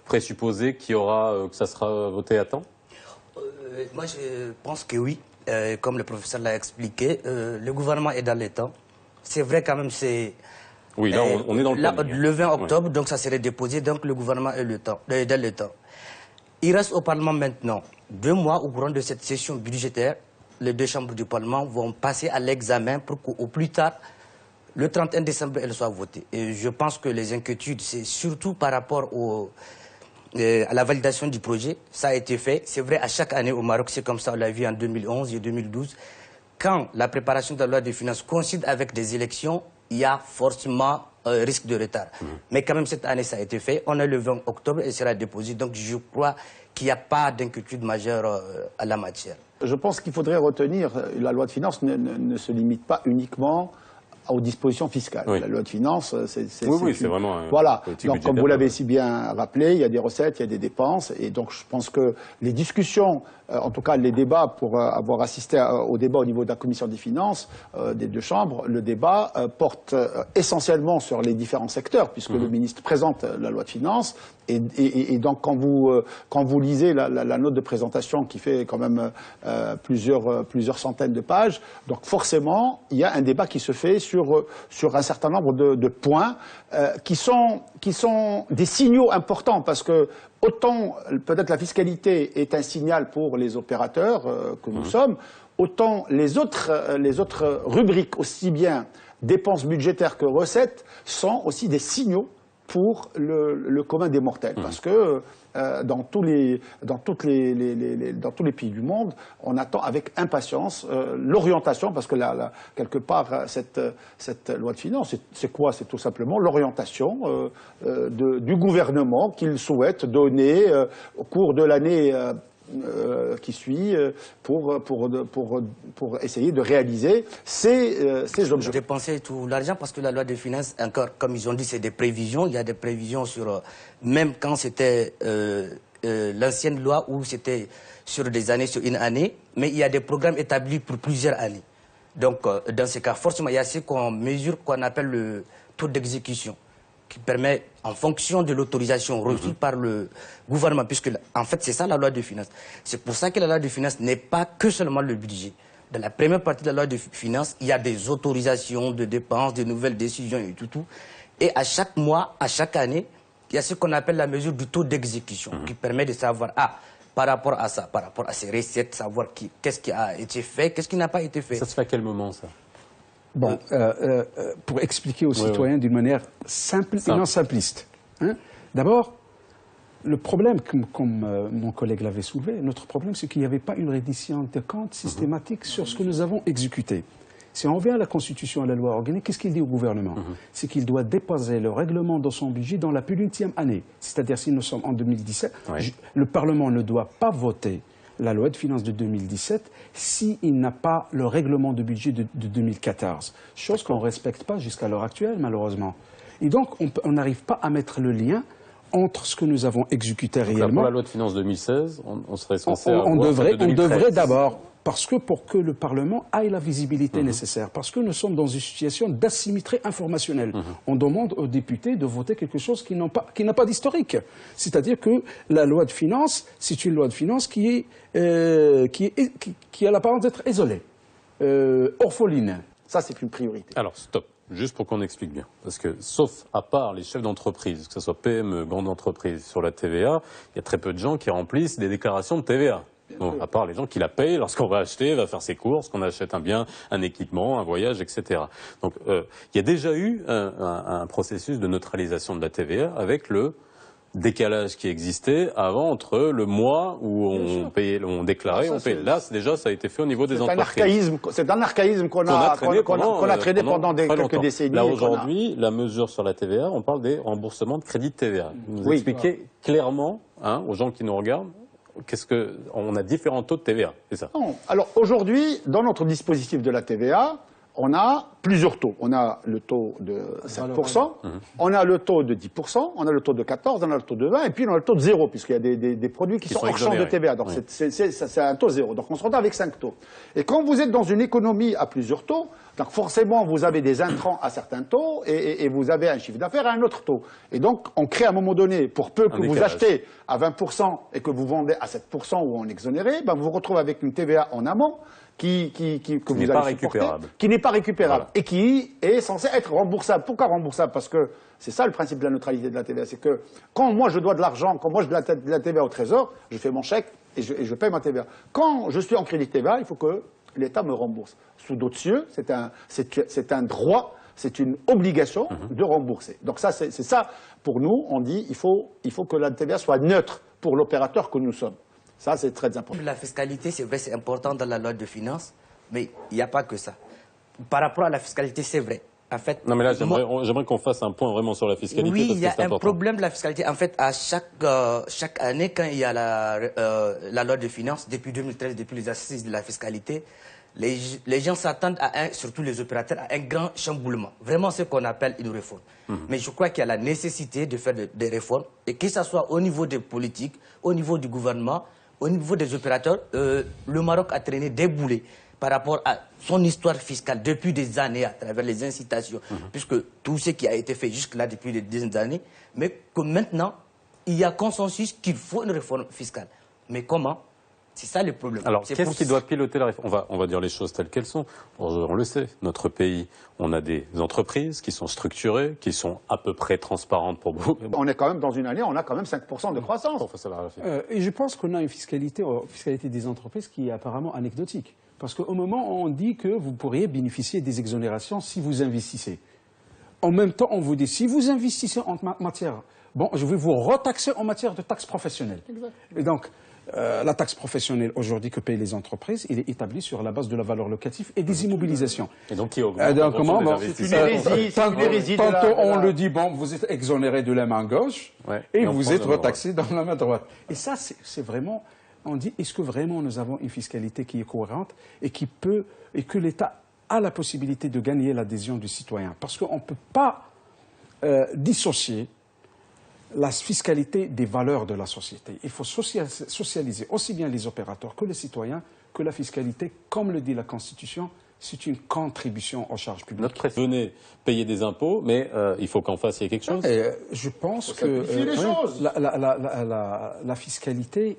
présupposer qu'il y aura, que ça sera voté à temps? Moi, je pense que oui. Comme le professeur l'a expliqué, le gouvernement est dans les temps. C'est vrai quand même, c'est... Oui, là, on est dans le planning. Le 20 octobre, donc ça serait déposé, donc le gouvernement est dans le temps. Il reste au Parlement maintenant 2 mois au courant de cette session budgétaire. Les 2 chambres du Parlement vont passer à l'examen pour qu'au plus tard, le 31 décembre, elle soit votée. Et je pense que les inquiétudes, c'est surtout par rapport à la validation du projet. Ça a été fait. C'est vrai, à chaque année au Maroc, c'est comme ça, on l'a vu en 2011 et 2012. Quand la préparation de la loi de finances coïncide avec des élections, il y a forcément un risque de retard. Mais quand même, cette année, ça a été fait. On est le 20 octobre et sera déposé. Donc, je crois qu'il n'y a pas d'inquiétude majeure à la matière. Je pense qu'il faudrait retenir, la loi de finances ne se limite pas uniquement aux dispositions fiscales. Oui. La loi de finances, c'est c'est vraiment voilà. politique Donc, comme vous l'avez budgétaire. si bien rappelé, il y a des recettes, il y a des dépenses, et donc je pense que les discussions, en tout cas les débats, pour avoir assisté au débat au niveau de la commission des finances des 2 chambres, le débat porte essentiellement sur les différents secteurs, puisque le ministre présente la loi de finances, et donc quand vous lisez la note de présentation qui fait quand même plusieurs centaines de pages, donc forcément il y a un débat qui se fait sur un certain nombre de points qui sont des signaux importants, parce que autant peut-être la fiscalité est un signal pour les opérateurs que nous sommes, autant les autres rubriques, aussi bien dépenses budgétaires que recettes, sont aussi des signaux pour le commun des mortels, parce que dans tous les pays du monde, on attend avec impatience l'orientation, parce que quelque part cette loi de finances, c'est quoi? C'est tout simplement l'orientation du gouvernement qu'il souhaite donner au cours de l'année qui suit pour essayer de réaliser ces objectifs. Dépenser tout l'argent, parce que la loi de finances, encore, comme ils ont dit, c'est des prévisions. Il y a des prévisions sur, même quand c'était l'ancienne loi où c'était sur des années, sur une année, mais il y a des programmes établis pour plusieurs années. Donc, dans ce cas, forcément, il y a ce qu'on mesure, qu'on appelle le taux d'exécution, qui permet, en fonction de l'autorisation reçue par le gouvernement, puisque en fait c'est ça la loi de finances. C'est pour ça que la loi de finances n'est pas que seulement le budget. Dans la première partie de la loi de finances, il y a des autorisations de dépenses, de nouvelles décisions et tout. Et à chaque mois, à chaque année, il y a ce qu'on appelle la mesure du taux d'exécution, qui permet de savoir, par rapport à ça, par rapport à ces recettes, savoir qu'est-ce qui a été fait, qu'est-ce qui n'a pas été fait. Ça se fait à quel moment, ça? Bon, pour expliquer aux citoyens d'une manière simple et non simpliste. Hein. D'abord, le problème, comme mon collègue l'avait soulevé, notre problème, c'est qu'il n'y avait pas une reddition de comptes systématique sur ce que nous avons exécuté. Si on revient à la Constitution, à la loi organique, qu'est-ce qu'il dit au gouvernement? C'est qu'il doit déposer le règlement dans son budget dans la pénultième année. C'est-à-dire, si nous sommes en 2017, le Parlement ne doit pas voter la loi de finances de 2017 s'il n'a pas le règlement de budget de 2014. Chose qu'on ne respecte pas jusqu'à l'heure actuelle, malheureusement. Et donc, on n'arrive pas à mettre le lien entre ce que nous avons exécuté réellement... Pour la loi de finances 2016, on serait censé on devrait d'abord, parce que pour que le Parlement ait la visibilité nécessaire, parce que nous sommes dans une situation d'asymétrie informationnelle. On demande aux députés de voter quelque chose qui n'a pas d'historique. C'est-à-dire que la loi de finances, c'est une loi de finances qui a l'apparence d'être isolée, orpheline. Ça, c'est une priorité. Alors, stop. Juste pour qu'on explique bien. Parce que, sauf à part les chefs d'entreprise, que ce soit PME, grandes entreprises, sur la TVA, il y a très peu de gens qui remplissent des déclarations de TVA. Bon, à part les gens qui la payent lorsqu'on va acheter, va faire ses courses, qu'on achète un bien, un équipement, un voyage, etc. Donc, il y a déjà eu un processus de neutralisation de la TVA avec le décalage qui existait avant entre le mois où on payait, on déclarait, on payait. Là, déjà, ça a été fait au niveau des entreprises. C'est un archaïsme qu'on a traîné pendant quelques décennies. Là, aujourd'hui, la mesure sur la TVA, on parle des remboursements de crédit de TVA. Vous nous expliquez clairement, aux gens qui nous regardent, on a différents taux de TVA, c'est ça? Non. Alors aujourd'hui, dans notre dispositif de la TVA, on a plusieurs taux. On a le taux de 7%, on a le taux de 10%, on a le taux de 14%, on a le taux de 20%, et puis on a le taux de 0%, puisqu'il y a des produits qui sont hors champ de TVA. Donc c'est un taux 0. Donc on se retrouve avec 5 taux. Et quand vous êtes dans une économie à plusieurs taux, donc forcément vous avez des intrants à certains taux et vous avez un chiffre d'affaires à un autre taux. Et donc on crée à un moment donné, pour peu que vous achetez à 20% et que vous vendez à 7% ou en exonéré, ben vous vous retrouvez avec une TVA en amont que vous allez supporter, qui n'est pas récupérable et qui est censé être remboursable. Pourquoi remboursable? Parce que c'est ça le principe de la neutralité de la TVA, c'est que quand moi je dois de l'argent, quand moi je dois de la TVA au Trésor, je fais mon chèque et je paye ma TVA. Quand je suis en crédit TVA, il faut que l'État me rembourse. Sous d'autres cieux, c'est un droit, c'est une obligation de rembourser. Donc ça, c'est ça, pour nous, on dit il faut que la TVA soit neutre pour l'opérateur que nous sommes. Ça, c'est très important. La fiscalité, c'est vrai, c'est important dans la loi de finances, mais il n'y a pas que ça. Par rapport à la fiscalité, c'est vrai. En fait, non, mais là, j'aimerais qu'on fasse un point vraiment sur la fiscalité. Oui, parce il y a un problème de la fiscalité. En fait, à chaque année, quand il y a la loi de finances, depuis 2013, depuis les assises de la fiscalité, les gens s'attendent surtout les opérateurs, à un grand chamboulement. Vraiment ce qu'on appelle une réforme. Mais je crois qu'il y a la nécessité de faire des réformes, et que ce soit au niveau des politiques, au niveau du gouvernement, au niveau des opérateurs. Le Maroc a traîné des boulets par rapport à son histoire fiscale depuis des années à travers les incitations, puisque tout ce qui a été fait jusque-là depuis des dizaines d'années, mais que maintenant, il y a consensus qu'il faut une réforme fiscale. Mais comment? C'est ça le problème. Alors, qu'est-ce qui doit piloter la réforme? On va dire les choses telles qu'elles sont. On le sait, notre pays, on a des entreprises qui sont structurées, qui sont à peu près transparentes pour vous. On est quand même dans une année, on a quand même 5% de croissance. Et je pense qu'on a une fiscalité des entreprises qui est apparemment anecdotique. Parce qu'au moment où on dit que vous pourriez bénéficier des exonérations si vous investissez, en même temps, on vous dit, si vous investissez en matière... Bon, je vais vous retaxer en matière de taxes professionnelles. Exact. Et donc, la taxe professionnelle aujourd'hui que payent les entreprises, il est établi sur la base de la valeur locative et des immobilisations. Et donc qui augmente tantôt on le dit, bon, vous êtes exonéré de la main gauche et vous êtes retaxé dans la main droite. Et ça, c'est vraiment... On dit, est-ce que vraiment nous avons une fiscalité qui est cohérente et que l'État a la possibilité de gagner l'adhésion du citoyen? Parce qu'on ne peut pas dissocier la fiscalité des valeurs de la société. Il faut socialiser aussi bien les opérateurs que les citoyens, que la fiscalité, comme le dit la Constitution, c'est une contribution aux charges publiques. Notre presse venait payer des impôts, mais il faut qu'en face il y ait quelque chose. Je pense que la fiscalité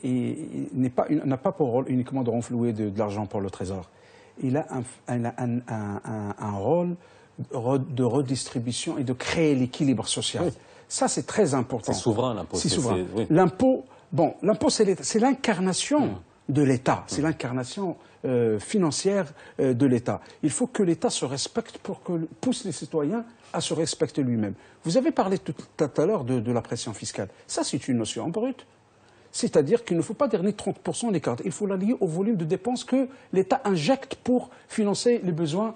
n'a pas pour rôle uniquement de renflouer de l'argent pour le Trésor. Il a un rôle de redistribution et de créer l'équilibre social. Oui. Ça, c'est très important. C'est souverain, l'impôt. C'est souverain. Oui. L'impôt, c'est l'incarnation de l'État. C'est l'incarnation financière de l'État. Il faut que l'État se respecte pour que pousse les citoyens à se respecter lui-même. Vous avez parlé tout à l'heure de la pression fiscale. Ça, c'est une notion brute. C'est-à-dire qu'il ne faut pas dernier 30% d'écart. Il faut la lier au volume de dépenses que l'État injecte pour financer les besoins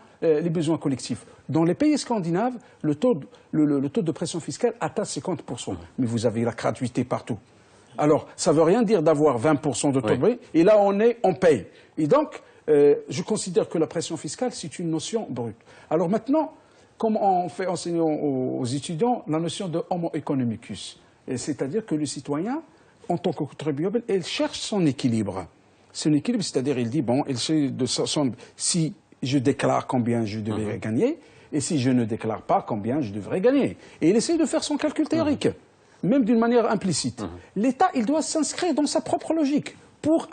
collectifs. Dans les pays scandinaves, le taux de pression fiscale atteint 50%. Mais vous avez la gratuité partout. Alors, ça ne veut rien dire d'avoir 20% de taux de prix, et là, on paye. Et donc, je considère que la pression fiscale, c'est une notion brute. Alors maintenant, comme on fait enseigner aux étudiants la notion de homo economicus, c'est-à-dire que le citoyen, en tant que contribuable, il cherche son équilibre. Son équilibre, c'est-à-dire, il dit, bon, il sait si je déclare combien je devrais gagner, et si je ne déclare pas combien je devrais gagner. Et il essaie de faire son calcul théorique, même d'une manière implicite. L'État, il doit s'inscrire dans sa propre logique pour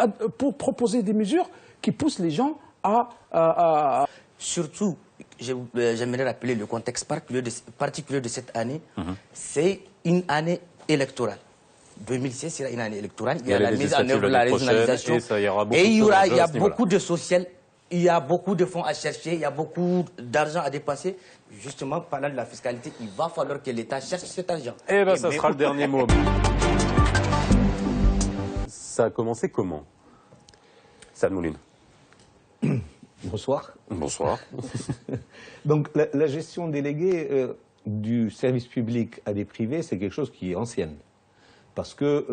proposer des mesures qui poussent les gens à... Surtout, j'aimerais rappeler le contexte particulier de cette année. C'est une année électorale. 2016 sera une année électorale. Il y a la mise en œuvre de la régionalisation. Et il y a beaucoup de social, il y a beaucoup de fonds à chercher, il y a beaucoup d'argent à dépenser. Justement, parlant de la fiscalité, il va falloir que l'État cherche cet argent. Eh bien, ça sera le dernier mot. Ça a commencé comment, Saad Mouline? Bonsoir. Bonsoir. Donc, la gestion déléguée du service public à des privés, c'est quelque chose qui est ancienne. Parce que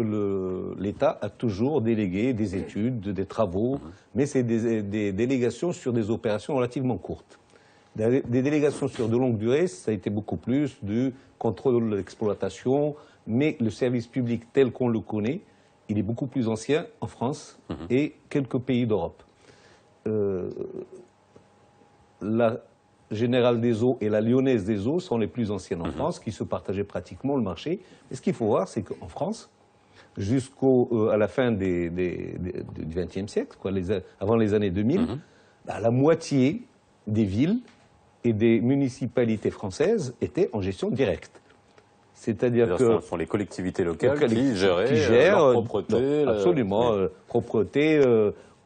l'État a toujours délégué des études, des travaux, mais c'est des délégations sur des opérations relativement courtes. Des délégations sur de longue durée, ça a été beaucoup plus du contrôle de l'exploitation, mais le service public tel qu'on le connaît, il est beaucoup plus ancien en France et quelques pays d'Europe. La Générale des Eaux et la Lyonnaise des Eaux sont les plus anciennes en France, qui se partageaient pratiquement le marché. Et ce qu'il faut voir, c'est qu'en France, jusqu'à la fin du XXe siècle, quoi, avant les années 2000, la moitié des villes et des municipalités françaises étaient en gestion directe. C'est-à-dire que ce sont les collectivités locales qui gèrent leur propreté. Absolument, propreté,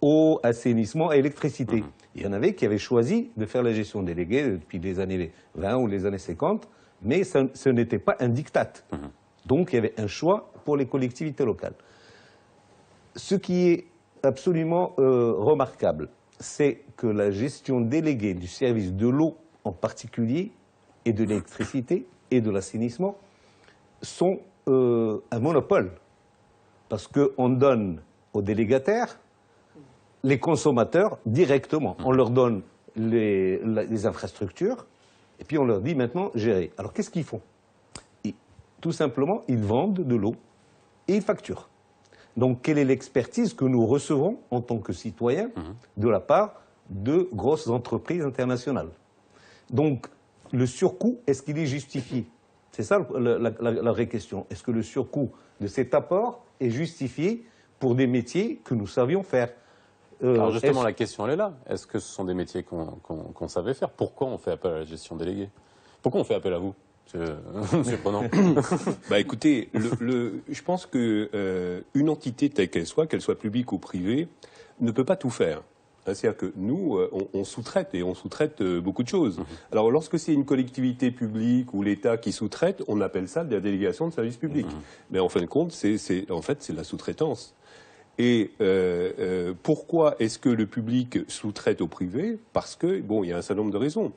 eau, assainissement et électricité. Il y en avait qui avaient choisi de faire la gestion déléguée depuis les années 20 ou les années 50, mais ce n'était pas un diktat. Donc il y avait un choix pour les collectivités locales. Ce qui est absolument remarquable, c'est que la gestion déléguée du service de l'eau en particulier, et de l'électricité et de l'assainissement, sont un monopole. Parce qu'on donne aux délégataires les consommateurs directement. On leur donne les infrastructures et puis on leur dit maintenant gérer. Alors qu'est-ce qu'ils font? Tout simplement, ils vendent de l'eau et ils facturent. Donc quelle est l'expertise que nous recevons en tant que citoyens de la part de grosses entreprises internationales? Donc le surcoût, est-ce qu'il est justifié? C'est ça la vraie question. Est-ce que le surcoût de cet apport est justifié pour des métiers que nous savions faire? Alors justement, la question, elle est là. Est-ce que ce sont des métiers qu'on savait faire? Pourquoi on fait appel à la gestion déléguée? Pourquoi on fait appel à vous, monsieur Prenant? Bah écoutez, je pense que une entité telle qu'elle soit publique ou privée, ne peut pas tout faire. C'est-à-dire que nous, on sous-traite, et on sous-traite beaucoup de choses. Alors, lorsque c'est une collectivité publique ou l'État qui sous-traite, on appelle ça de la délégation de service public. Mais en fin de compte, c'est de la sous-traitance. Et pourquoi est-ce que le public sous-traite au privé? Parce que, bon, il y a un certain nombre de raisons.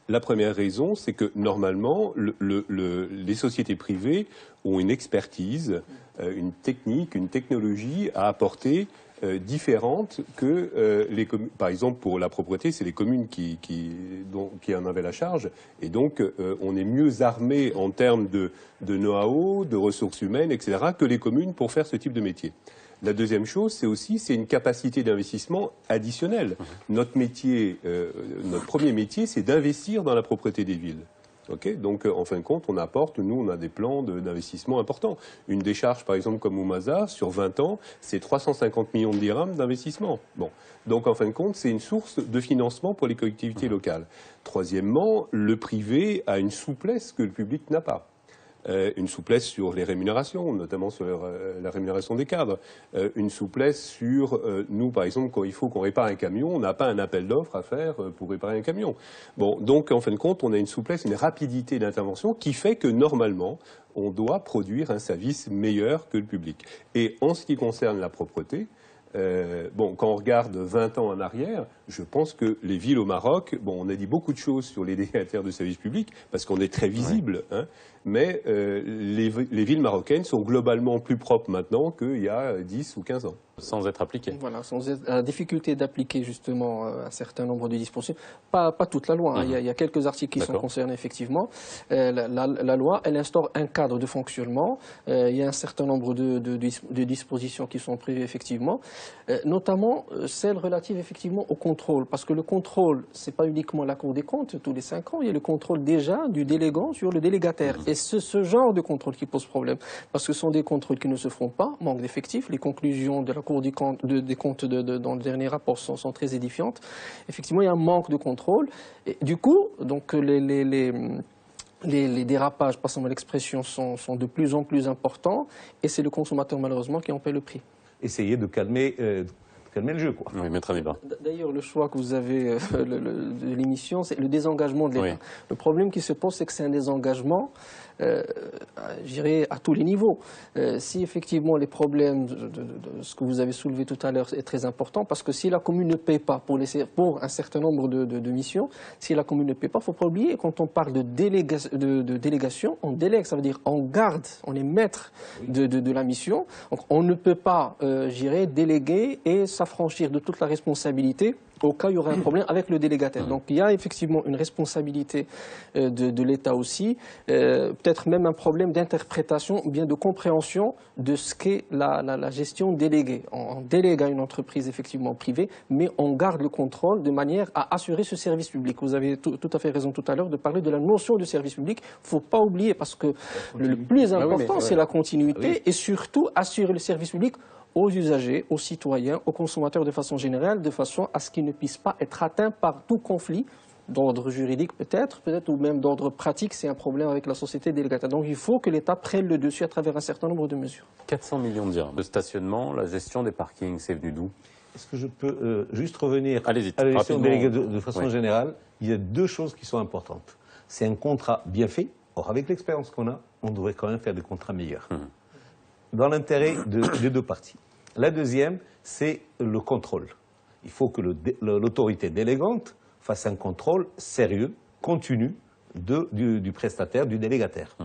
La première raison, c'est que normalement, les sociétés privées ont une expertise, une technique, une technologie à apporter différentes que les communes. Par exemple, pour la propreté, c'est les communes qui en avaient la charge. Et donc, on est mieux armé en termes de know-how, de ressources humaines, etc., que les communes pour faire ce type de métier. La deuxième chose, c'est une capacité d'investissement additionnelle. Notre métier, notre premier métier, c'est d'investir dans la propreté des villes. Okay, donc, en fin de compte, on a des plans d'investissement importants. Une décharge, par exemple, comme Oumaza, sur 20 ans, c'est 350 millions de dirhams d'investissement. Bon. Donc, en fin de compte, c'est une source de financement pour les collectivités locales. Troisièmement, le privé a une souplesse que le public n'a pas. Une souplesse sur les rémunérations, notamment sur la rémunération des cadres. Une souplesse sur, nous, par exemple, quand il faut qu'on répare un camion, on n'a pas un appel d'offres à faire pour réparer un camion. Bon, donc, en fin de compte, on a une souplesse, une rapidité d'intervention qui fait que, normalement, on doit produire un service meilleur que le public. Et en ce qui concerne la propreté, bon, quand on regarde 20 ans en arrière, je pense que les villes au Maroc, bon, on a dit beaucoup de choses sur les délégataires de services publics, parce qu'on est très visible, hein, mais les villes marocaines sont globalement plus propres maintenant qu'il y a 10 ou 15 ans. Sans être appliquées. Voilà, la difficulté d'appliquer justement un certain nombre de dispositions, pas toute la loi, hein, il y a quelques articles qui sont concernés effectivement. La loi, elle instaure un cadre de fonctionnement, il y a un certain nombre de dispositions qui sont prévues effectivement, notamment celles relatives effectivement au contrôle, parce que le contrôle, c'est pas uniquement la Cour des comptes tous les 5 ans, il y a le contrôle déjà du délégant sur le délégataire. Et c'est ce genre de contrôle qui pose problème, parce que ce sont des contrôles qui ne se font pas, manque d'effectifs, les conclusions de la Cour des comptes dans le dernier rapport sont très édifiantes. Effectivement, il y a un manque de contrôle. Et du coup, donc les dérapages, passons à l'expression, sont de plus en plus importants, et c'est le consommateur malheureusement qui en paie le prix. Essayer de calmer le jeu, quoi. Oui, maître Amiba. D'ailleurs, le choix que vous avez de l'émission, c'est le désengagement de l'État. Oui. Le problème qui se pose, c'est que c'est un désengagement, je dirais, à tous les niveaux. Si effectivement les problèmes de ce que vous avez soulevé tout à l'heure est très important, parce que si la commune ne paie pas pour un certain nombre de missions, si la commune ne paie pas, il ne faut pas oublier, quand on parle de délégation, on délègue, ça veut dire on garde, on est maître de la mission. Donc on ne peut pas, je dirais, déléguer et s'affranchir de toute la responsabilité au cas où il y aurait un problème avec le délégataire. Donc il y a effectivement une responsabilité de l'État aussi, peut-être même un problème d'interprétation ou bien de compréhension de ce qu'est la gestion déléguée. On délègue à une entreprise effectivement privée, mais on garde le contrôle de manière à assurer ce service public. Vous avez tout à fait raison tout à l'heure de parler de la notion de service public. Il ne faut pas oublier, parce que le plus important, c'est la continuité et surtout assurer le service public aux usagers, aux citoyens, aux consommateurs de façon générale, de façon à ce qu'ils ne puissent pas être atteints par tout conflit d'ordre juridique peut-être, ou même d'ordre pratique, c'est un problème avec la société délégataire. Donc il faut que l'État prenne le dessus à travers un certain nombre de mesures. 400 millions de dirhams de stationnement, la gestion des parkings, c'est venu d'où? Est-ce que je peux juste revenir à la rapidement. gestion déléguée de façon générale? Il y a deux choses qui sont importantes. C'est un contrat bien fait. Or, avec l'expérience qu'on a, on devrait quand même faire des contrats meilleurs. Dans l'intérêt des deux parties. La deuxième, c'est le contrôle. Il faut que l'autorité délégante fasse un contrôle sérieux, continu, du prestataire, du délégataire.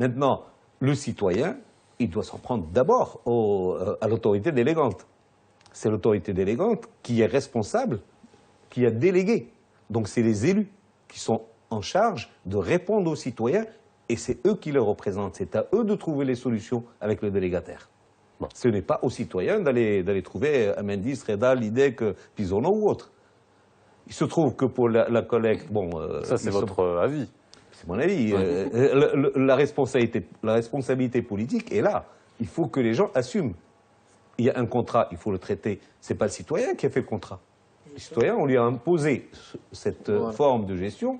Maintenant, le citoyen, il doit s'en prendre d'abord à l'autorité délégante. C'est l'autorité délégante qui est responsable, qui a délégué. Donc c'est les élus qui sont en charge de répondre aux citoyens et c'est eux qui les représentent. C'est à eux de trouver les solutions avec le délégataire. Bon. Ce n'est pas aux citoyens d'aller trouver Mendy, Reda, Lidec, Pisono ou autre. Il se trouve que pour la collecte, bon... ça, c'est votre avis. C'est mon avis. La responsabilité politique est là. Il faut que les gens assument. Il y a un contrat, il faut le traiter. Ce n'est pas le citoyen qui a fait le contrat. Le citoyen, on lui a imposé cette forme de gestion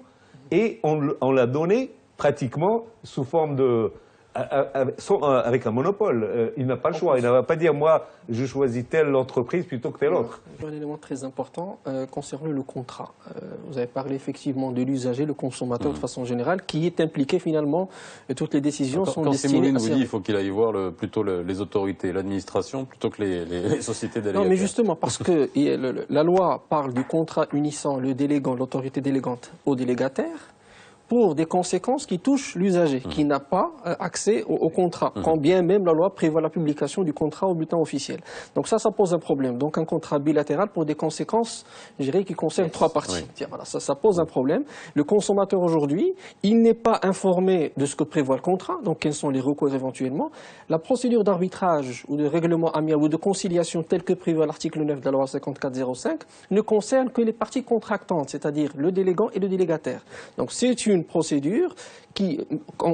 et on l'a donné pratiquement sous forme de... avec un monopole. Il n'a pas le choix. Il ne va pas dire, moi, je choisis telle entreprise plutôt que telle autre. Un élément très important concernant le contrat. Vous avez parlé effectivement de l'usager, le consommateur de façon générale, qui est impliqué finalement. Toutes les décisions sont destinées à... vous dit il faut qu'il aille voir plutôt les autorités, l'administration, plutôt que les sociétés délégataires. Non, mais justement, parce que la loi parle du contrat unissant le délégant, l'autorité délégante au délégataire, pour des conséquences qui touchent l'usager, qui n'a pas accès au contrat, quand bien même la loi prévoit la publication du contrat au bulletin officiel. Donc ça pose un problème. Donc un contrat bilatéral pour des conséquences, je dirais, qui concernent trois parties. Tiens, voilà, ça pose un problème. Le consommateur aujourd'hui, il n'est pas informé de ce que prévoit le contrat, donc quels sont les recours éventuellement. La procédure d'arbitrage ou de règlement amiable ou de conciliation telle que prévue à l'article 9 de la loi 5405 ne concerne que les parties contractantes, c'est-à-dire le délégant et le délégataire. Donc c'est une procédure qui,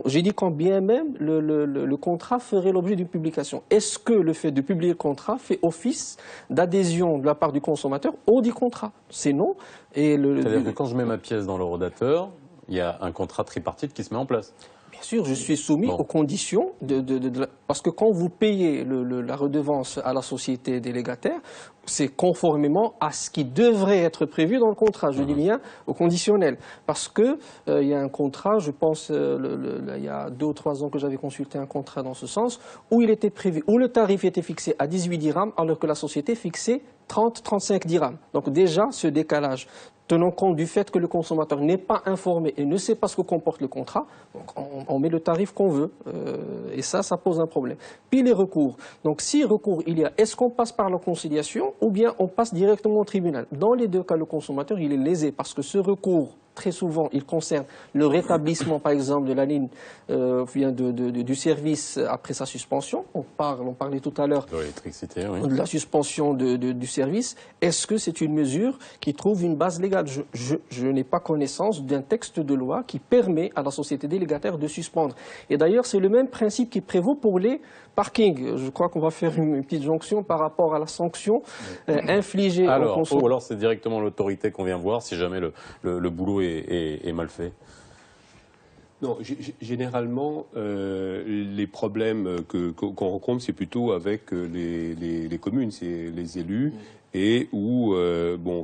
j'ai dit quand bien même le contrat ferait l'objet d'une publication. Est-ce que le fait de publier le contrat fait office d'adhésion de la part du consommateur au dit contrat? C'est non. C'est-à-dire que quand je mets ma pièce dans l'horodateur, il y a un contrat tripartite qui se met en place. Bien sûr, je suis soumis aux conditions parce que quand vous payez la redevance à la société délégataire, c'est conformément à ce qui devrait être prévu dans le contrat. Je dis bien au conditionnel. Parce que il y a un contrat, je pense, il y a 2 ou 3 ans que j'avais consulté un contrat dans ce sens, où il était prévu, où le tarif était fixé à 18 dirhams, alors que la société fixait 30-35 dirhams. Donc déjà, ce décalage. Tenant compte du fait que le consommateur n'est pas informé et ne sait pas ce que comporte le contrat, donc on met le tarif qu'on veut. Et ça pose un problème. Puis les recours. Donc si recours il y a, est-ce qu'on passe par la conciliation ou bien on passe directement au tribunal? Dans les deux cas, le consommateur, il est lésé parce que ce recours, très souvent, il concerne le rétablissement, par exemple, de la ligne du service après sa suspension. On parlait tout à l'heure de la suspension du service. Est-ce que c'est une mesure qui trouve une base légale? Je n'ai pas connaissance d'un texte de loi qui permet à la société délégataire de suspendre. Et d'ailleurs, c'est le même principe qui prévaut pour les parkings. Je crois qu'on va faire une petite jonction par rapport à la sanction infligée aux consommateurs. Ou alors c'est directement l'autorité qu'on vient voir si jamais le boulot est mal fait. Non, généralement, les problèmes qu'on rencontre, c'est plutôt avec les communes, c'est les élus, et où,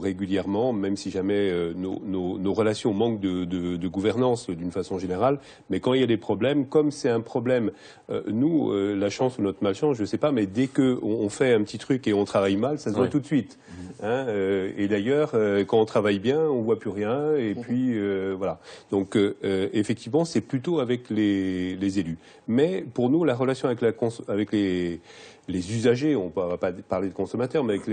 régulièrement, même si jamais nos relations manquent de gouvernance d'une façon générale, mais quand il y a des problèmes, comme c'est un problème, nous, la chance ou notre malchance, je ne sais pas, mais dès qu'on fait un petit truc et on travaille mal, ça se voit tout de suite. Hein, et d'ailleurs, quand on travaille bien, on ne voit plus rien, et puis voilà. Donc, effectivement, c'est plutôt avec les élus. Mais pour nous, la relation avec les usagers, on ne va pas parler de consommateurs, mais avec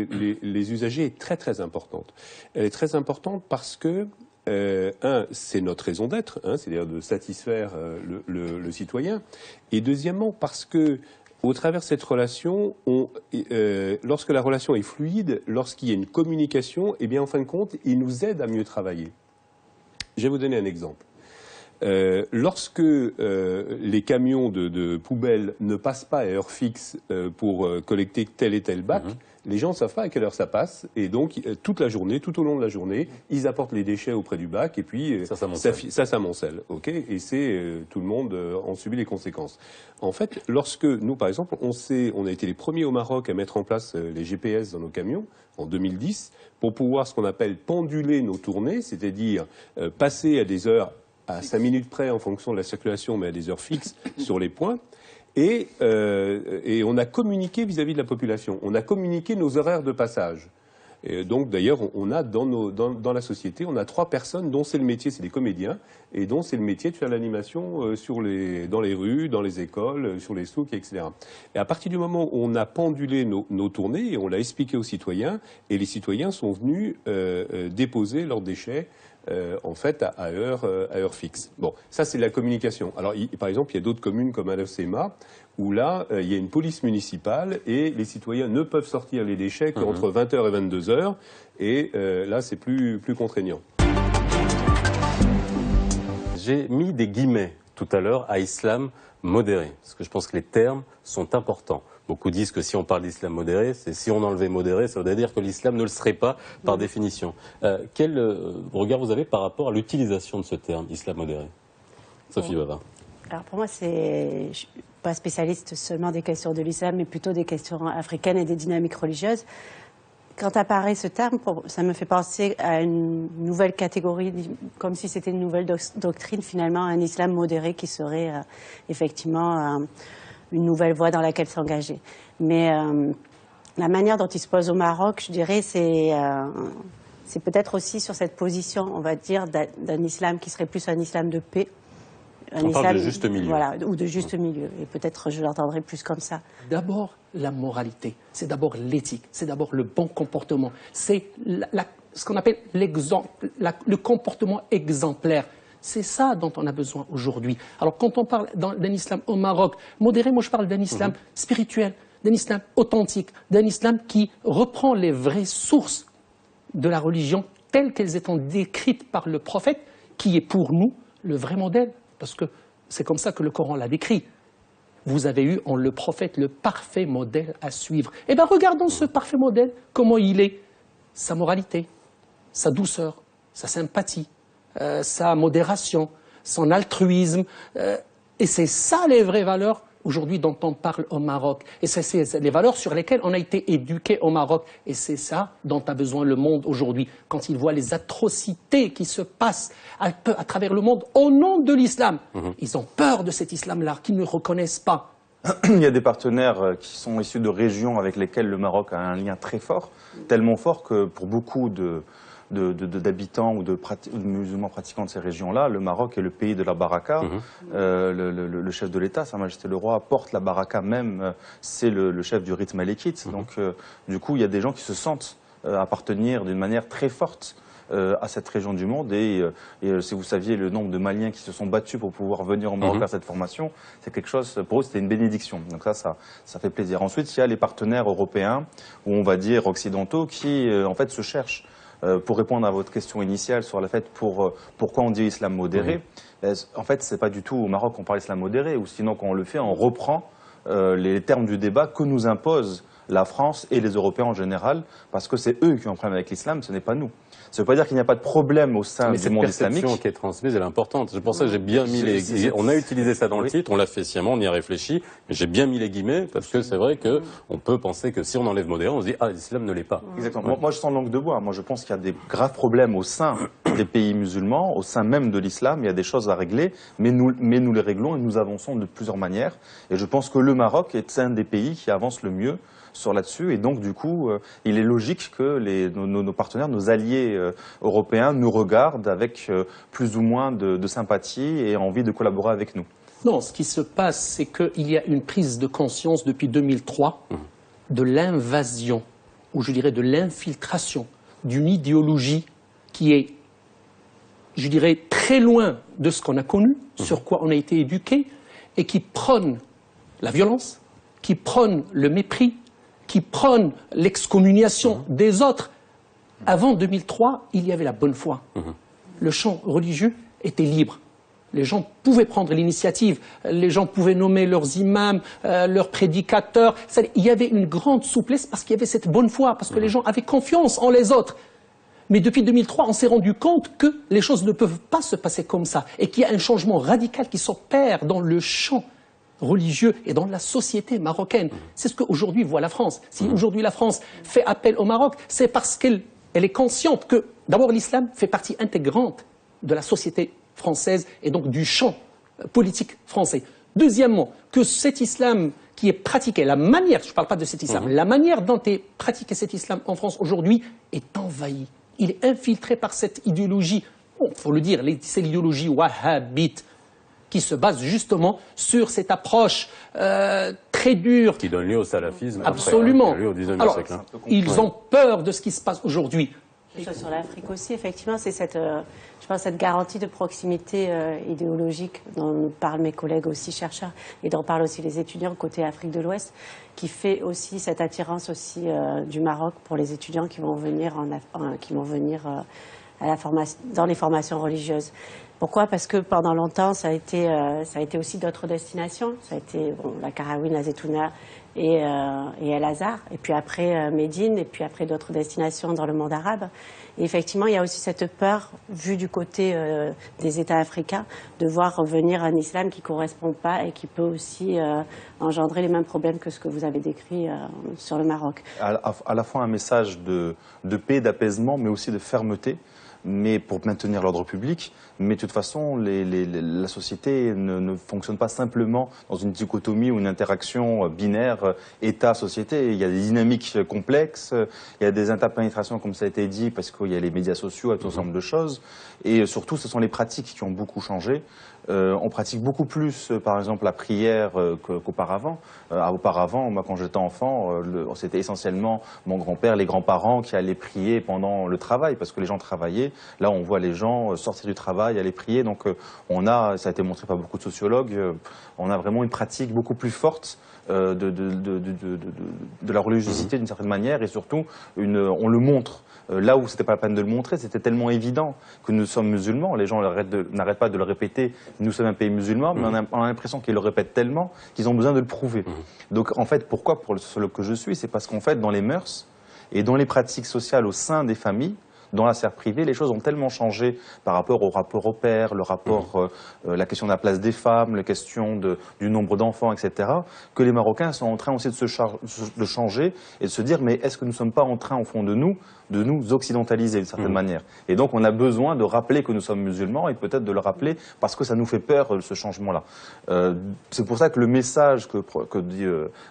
les usagers est très très importante. Elle est très importante parce que c'est notre raison d'être, c'est-à-dire de satisfaire le citoyen, et deuxièmement parce que au travers de cette relation, lorsque la relation est fluide, lorsqu'il y a une communication, eh bien en fin de compte, il nous aide à mieux travailler. Je vais vous donner un exemple. Lorsque les camions de poubelles ne passent pas à heure fixe pour collecter tel et tel bac, les gens ne savent pas à quelle heure ça passe, et donc toute la journée, tout au long de la journée, ils apportent les déchets auprès du bac, et puis ça s'amoncelle, ok, et c'est tout le monde en subit les conséquences. En fait, lorsque nous, par exemple, on a été les premiers au Maroc à mettre en place les GPS dans nos camions en 2010 pour pouvoir ce qu'on appelle penduler nos tournées, c'est-à-dire passer à des heures à 5 minutes près en fonction de la circulation, mais à des heures fixes sur les points. Et on a communiqué vis-à-vis de la population. On a communiqué nos horaires de passage. Et donc, d'ailleurs, on a dans la société, on a 3 personnes dont c'est le métier, c'est des comédiens, et dont c'est le métier de faire l'animation dans les rues, dans les écoles, sur les souks, etc. Et à partir du moment où on a pendulé nos tournées, et on l'a expliqué aux citoyens, et les citoyens sont venus déposer leurs déchets en fait, à heure fixe. Bon, ça, c'est la communication. Alors, par exemple, il y a d'autres communes comme Alocema, où là, il y a une police municipale et les citoyens ne peuvent sortir les déchets qu'entre 20h et 22h. Et là, c'est plus contraignant. J'ai mis des guillemets tout à l'heure à islam modéré, parce que je pense que les termes sont importants. Beaucoup disent que si on parle d'islam modéré, c'est si on enlevait modéré, ça voudrait dire que l'islam ne le serait pas par définition. Quel regard vous avez par rapport à l'utilisation de ce terme, islam modéré? Sophie Bavard. Alors pour moi, je ne suis pas spécialiste seulement des questions de l'islam, mais plutôt des questions africaines et des dynamiques religieuses. Quand apparaît ce terme, ça me fait penser à une nouvelle catégorie, comme si c'était une nouvelle doctrine, finalement, un islam modéré qui serait effectivement une nouvelle voie dans laquelle s'engager. Mais la manière dont il se pose au Maroc, je dirais, c'est peut-être aussi sur cette position, on va dire, d'un islam qui serait plus un islam de paix. On parle de juste milieu. Voilà, ou de juste milieu. Et peut-être je l'entendrai plus comme ça. D'abord, la moralité. C'est d'abord l'éthique. C'est d'abord le bon comportement. C'est ce qu'on appelle le comportement exemplaire. C'est ça dont on a besoin aujourd'hui. Alors, quand on parle d'un islam au Maroc, modéré, moi je parle d'un islam spirituel, d'un islam authentique, d'un islam qui reprend les vraies sources de la religion telles qu'elles étaient décrites par le prophète, qui est pour nous le vrai modèle. Parce que c'est comme ça que le Coran l'a décrit. Vous avez eu en le prophète le parfait modèle à suivre. Eh bien, regardons ce parfait modèle, comment il est. Sa moralité, sa douceur, sa sympathie, sa modération, son altruisme. Et c'est ça les vraies valeurs aujourd'hui dont on parle au Maroc. Et c'est les valeurs sur lesquelles on a été éduqué au Maroc. Et c'est ça dont a besoin le monde aujourd'hui, quand il voit les atrocités qui se passent à travers le monde au nom de l'islam. Ils ont peur de cet islam-là, qu'ils ne reconnaissent pas. Il y a des partenaires qui sont issus de régions avec lesquelles le Maroc a un lien très fort, tellement fort que pour beaucoup d'habitants ou de musulmans pratiquants de ces régions-là, le Maroc est le pays de la baraka. Le chef de l'État, Sa Majesté le Roi, porte la baraka même, c'est le chef du rite malékite. Donc, du coup, il y a des gens qui se sentent appartenir d'une manière très forte à cette région du monde. Et si vous saviez le nombre de Maliens qui se sont battus pour pouvoir venir au Maroc faire cette formation, c'est quelque chose, pour eux, c'était une bénédiction. Donc ça fait plaisir. Ensuite, il y a les partenaires européens, ou on va dire occidentaux, qui en fait se cherchent. Pour répondre à votre question initiale sur le fait pourquoi on dit islam modéré, en fait, c'est pas du tout au Maroc qu'on parle islam modéré, ou sinon quand on le fait, on reprend les termes du débat que nous impose la France et les Européens en général, parce que c'est eux qui ont un problème avec l'islam, ce n'est pas nous. Ça ne veut pas dire qu'il n'y a pas de problème au sein du monde islamique. Mais cette perception qui est transmise, elle est importante. C'est pour ça que j'ai bien mis les guillemets. On a utilisé ça dans le titre, on l'a fait sciemment, on y a réfléchi, mais j'ai bien mis les guillemets, parce que c'est vrai qu'on peut penser que si on enlève modéré, on se dit « Ah, l'islam ne l'est pas ». Exactement. Moi, je sens langue de bois. Moi, je pense qu'il y a des graves problèmes au sein des pays musulmans, au sein même de l'islam. Il y a des choses à régler, mais nous les réglons et nous avançons de plusieurs manières. Et je pense que le Maroc est un des pays qui avance le mieux là-dessus, et donc du coup, il est logique que nos partenaires, nos alliés européens nous regardent avec plus ou moins de sympathie et envie de collaborer avec nous. Non, ce qui se passe, c'est qu'il y a une prise de conscience depuis 2003 de l'invasion ou je dirais de l'infiltration d'une idéologie qui est, je dirais, très loin de ce qu'on a connu, sur quoi on a été éduqué, et qui prône la violence, qui prône le mépris, qui prône l'excommunication des autres. Avant 2003, il y avait la bonne foi. Le champ religieux était libre. Les gens pouvaient prendre l'initiative, les gens pouvaient nommer leurs imams, leurs prédicateurs. Il y avait une grande souplesse parce qu'il y avait cette bonne foi, parce que les gens avaient confiance en les autres. Mais depuis 2003, on s'est rendu compte que les choses ne peuvent pas se passer comme ça et qu'il y a un changement radical qui s'opère dans le champ religieux et dans la société marocaine. C'est ce qu'aujourd'hui voit la France. Si aujourd'hui la France fait appel au Maroc, c'est parce qu'elle est consciente que, d'abord, l'islam fait partie intégrante de la société française et donc du champ politique français. Deuxièmement, que cet islam qui est pratiqué, la manière, je ne parle pas de cet islam, la manière dont est pratiqué cet islam en France aujourd'hui est envahie. Il est infiltré par cette idéologie, il faut le dire, c'est l'idéologie wahhabite, qui se base justement sur cette approche très dure. Qui donne lieu au salafisme. Absolument. Après, au 19e Alors, siècle. ils ont peur de ce qui se passe aujourd'hui. Sur l'Afrique aussi, effectivement, c'est cette, je pense, cette garantie de proximité idéologique dont parlent mes collègues aussi chercheurs et dont parlent aussi les étudiants côté Afrique de l'Ouest, qui fait aussi cette attirance aussi du Maroc pour les étudiants qui vont venir, à la formation, dans les formations religieuses. Pourquoi? Parce que pendant longtemps, ça a été aussi d'autres destinations. Ça a été la Karaouine, la Zetouna et El Azhar, et puis après Médine, et puis après d'autres destinations dans le monde arabe. Et effectivement, il y a aussi cette peur, vue du côté des États africains, de voir revenir un islam qui ne correspond pas et qui peut aussi engendrer les mêmes problèmes que ce que vous avez décrit sur le Maroc. À la fois un message de paix, d'apaisement, mais aussi de fermeté, mais pour maintenir l'ordre public. Mais de toute façon, la société ne fonctionne pas simplement dans une dichotomie ou une interaction binaire État-société. Il y a des dynamiques complexes, il y a des interpénétrations, comme ça a été dit, parce qu'il y a les médias sociaux, et tout ensemble de choses. Et surtout, ce sont les pratiques qui ont beaucoup changé. On pratique beaucoup plus, par exemple, la prière qu'auparavant. Auparavant, moi, quand j'étais enfant, c'était essentiellement mon grand-père, les grands-parents qui allaient prier pendant le travail, parce que les gens travaillaient. Là, on voit les gens sortir du travail, aller prier. Donc, ça a été montré par beaucoup de sociologues, on a vraiment une pratique beaucoup plus forte de la religiosité d'une certaine manière, et surtout, on le montre. Là où c'était pas la peine de le montrer, c'était tellement évident que nous sommes musulmans. Les gens n'arrêtent pas de le répéter. Nous sommes un pays musulman, mais on a l'impression qu'ils le répètent tellement qu'ils ont besoin de le prouver. Donc en fait, pourquoi pour celui que je suis, c'est parce qu'en fait, dans les mœurs et dans les pratiques sociales au sein des familles, dans la sphère privée, les choses ont tellement changé par rapport au rapport au père, le rapport, la question de la place des femmes, la question du nombre d'enfants, etc., que les Marocains sont en train aussi de changer et de se dire, mais est-ce que nous ne sommes pas en train, au fond de nous occidentaliser d'une certaine manière. Et donc on a besoin de rappeler que nous sommes musulmans et peut-être de le rappeler parce que ça nous fait peur, ce changement-là. C'est pour ça que le message que dit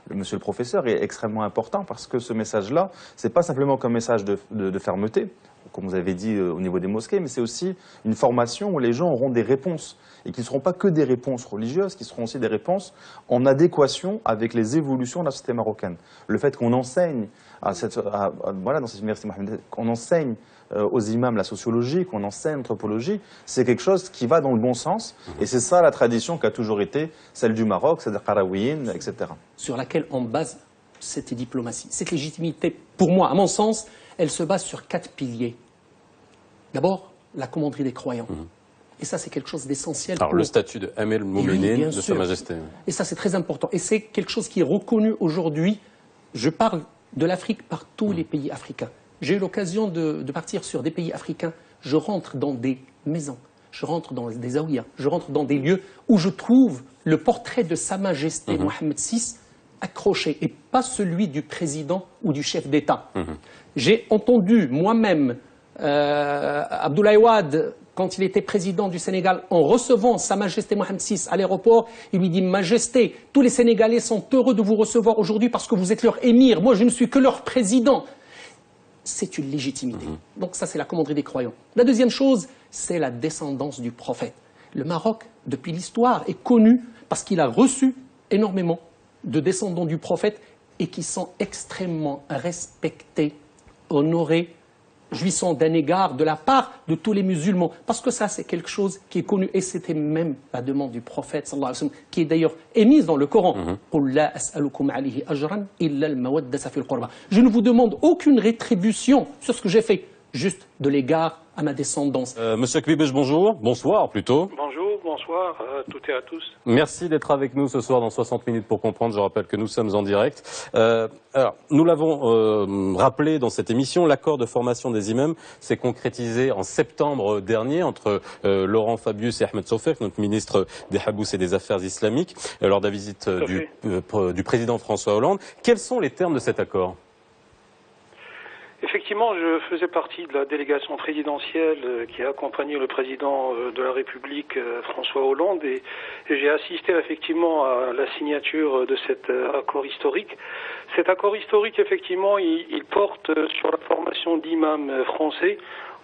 monsieur le professeur est extrêmement important, parce que ce message-là, c'est pas simplement qu'un message de fermeté, comme vous avez dit au niveau des mosquées, mais c'est aussi une formation où les gens auront des réponses, et qui ne seront pas que des réponses religieuses, qui seront aussi des réponses en adéquation avec les évolutions de la société marocaine. Le fait qu'on enseigne dans cette université mohammedienne, qu'on enseigne aux imams la sociologie, qu'on enseigne l'anthropologie, c'est quelque chose qui va dans le bon sens, et c'est ça la tradition qui a toujours été celle du Maroc, c'est-à-dire Karaouine, etc. Sur laquelle on base cette diplomatie. Cette légitimité, pour moi, à mon sens, elle se base sur 4 piliers. D'abord, la commanderie des croyants. Et ça, c'est quelque chose d'essentiel. Alors, le statut de Amir al-Mouminin de Sa Majesté. Et ça, c'est très important. Et c'est quelque chose qui est reconnu aujourd'hui. Je parle de l'Afrique par tous les pays africains. J'ai eu l'occasion de partir sur des pays africains. Je rentre dans des maisons, je rentre dans des zaouïas, je rentre dans des lieux où je trouve le portrait de Sa Majesté Mohamed VI accroché, et pas celui du président ou du chef d'État. J'ai entendu moi-même Abdoulaye Wade, quand il était président du Sénégal, en recevant Sa Majesté Mohamed VI à l'aéroport, il lui dit « Majesté, tous les Sénégalais sont heureux de vous recevoir aujourd'hui parce que vous êtes leur émir, moi je ne suis que leur président ». C'est une légitimité. Donc ça, c'est la commanderie des croyants. La deuxième chose, c'est la descendance du prophète. Le Maroc, depuis l'histoire, est connu parce qu'il a reçu énormément de descendants du prophète et qui sont extrêmement respectés, honorés, jouissant d'un égard de la part de tous les musulmans. Parce que ça, c'est quelque chose qui est connu. Et c'était même la demande du prophète, sallallahu alayhi wa sallam, qui est d'ailleurs émise dans le Coran. Je ne vous demande aucune rétribution sur ce que j'ai fait, juste de l'égard à ma descendance. Monsieur Kvibesh, bonjour. Bonsoir plutôt. Bonjour, bonsoir à toutes et à tous. Merci d'être avec nous ce soir dans 60 minutes pour comprendre. Je rappelle que nous sommes en direct. Alors, nous l'avons rappelé dans cette émission, l'accord de formation des imams s'est concrétisé en septembre dernier entre Laurent Fabius et Ahmed Soufek, notre ministre des Habous et des Affaires islamiques, lors de la visite du président François Hollande. Quels sont les termes de cet accord ? Effectivement, je faisais partie de la délégation présidentielle qui a accompagné le président de la République, François Hollande, et j'ai assisté effectivement à la signature de cet accord historique. Cet accord historique, effectivement, il porte sur la formation d'imams français.